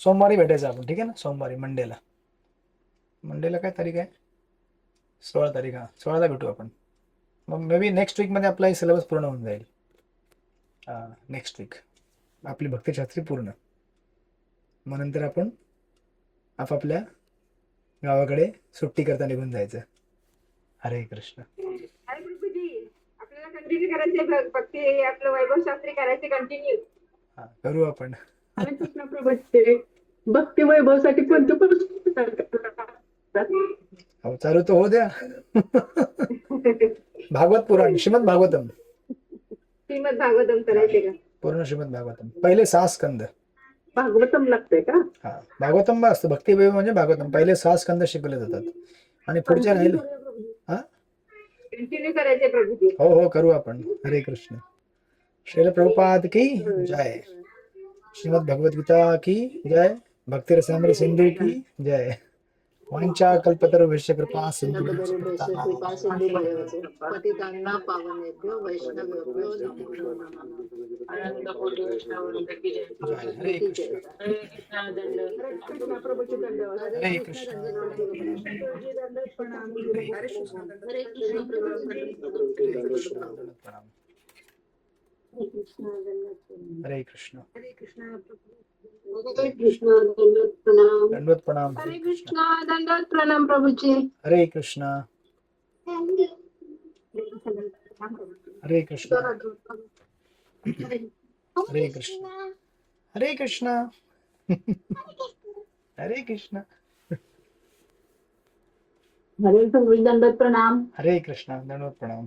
Speaker 1: सोमवारी भेटायचं आपण, ठीक आहे ना. सोमवारी मंडेला काय तारीख आहे? 16 तारीख. हा, 16ला भेटू आपण. मग मे बी नेक्स्ट वीकमध्ये आपला सिलेबस पूर्ण होऊन जाईल. नेक्स्ट वीक आपली भक्तिशास्त्री पूर्ण. मग नंतर आपण आपापल्या गावाकडे सुट्टी करता निघून जायचं. हरे कृष्ण.
Speaker 4: अरे प्रभूजी आपल्याला कंटिन्यू करायचंय भक्ती, आपलं वैभव शास्त्री करायचे कंटिन्यू.
Speaker 1: हा, करू आपण.
Speaker 4: हरे कृष्ण प्रभूजी भक्ती वैभवसाठी कोणतं
Speaker 1: हो, चालू तर हो द्या. भागवत पुराण, श्रीमद भागवतम,
Speaker 4: श्रीमद भागवतम करायचे का?
Speaker 1: पूर्ण श्रीमद भागवतम, पहिले 6 स्कंद.
Speaker 4: भागवतम लागतंय का?
Speaker 1: हा, भागवतम असतं, भक्ती वैभव म्हणजे भागवतम, पहिले 6 स्कंद शिकवले जातात आणि पुढच्या राहिले. हा,
Speaker 4: कंटिन्यू करायचे प्रभूजी.
Speaker 1: हो हो, करू आपण. हरे कृष्ण. श्रील प्रभुपाद की जय. श्रीमद भगवद गीता की जय. भक्ति रसामृत सिंधु की जय. वांछा कल्पतरुभ्यश्च कृपा
Speaker 3: कृपा सिंधू भयवते पतितांना पावनेभ्यो वैष्णवेभ्यो नमो नमः.
Speaker 2: आनंद कोटी वैष्णववृंद की जय.
Speaker 1: हरे कृष्ण
Speaker 2: हरे कृष्णा दंड.
Speaker 4: हरे कृष्ण प्रभूची दंडवत.
Speaker 1: हरे कृष्ण
Speaker 4: प्रभूजी दंडवत प्रणाम. हरे कृष्ण
Speaker 3: हरे कृष्ण प्रभूजी
Speaker 1: हरे कृष्ण दंडवत प्रणाम. हरे कृष्ण
Speaker 4: हरे कृष्ण
Speaker 3: हरे कृष्ण दंडवत प्रणाम.
Speaker 1: दंडवत प्रणाम.
Speaker 4: हरे कृष्ण दंडवत प्रणाम प्रभूजी.
Speaker 1: हरे कृष्ण हरे कृष्ण हरे कृष्ण हरे कृष्ण हरे कृष्ण
Speaker 4: हरे प्रभूजी दंडवत प्रणाम.
Speaker 1: हरे कृष्ण दंडवत प्रणाम.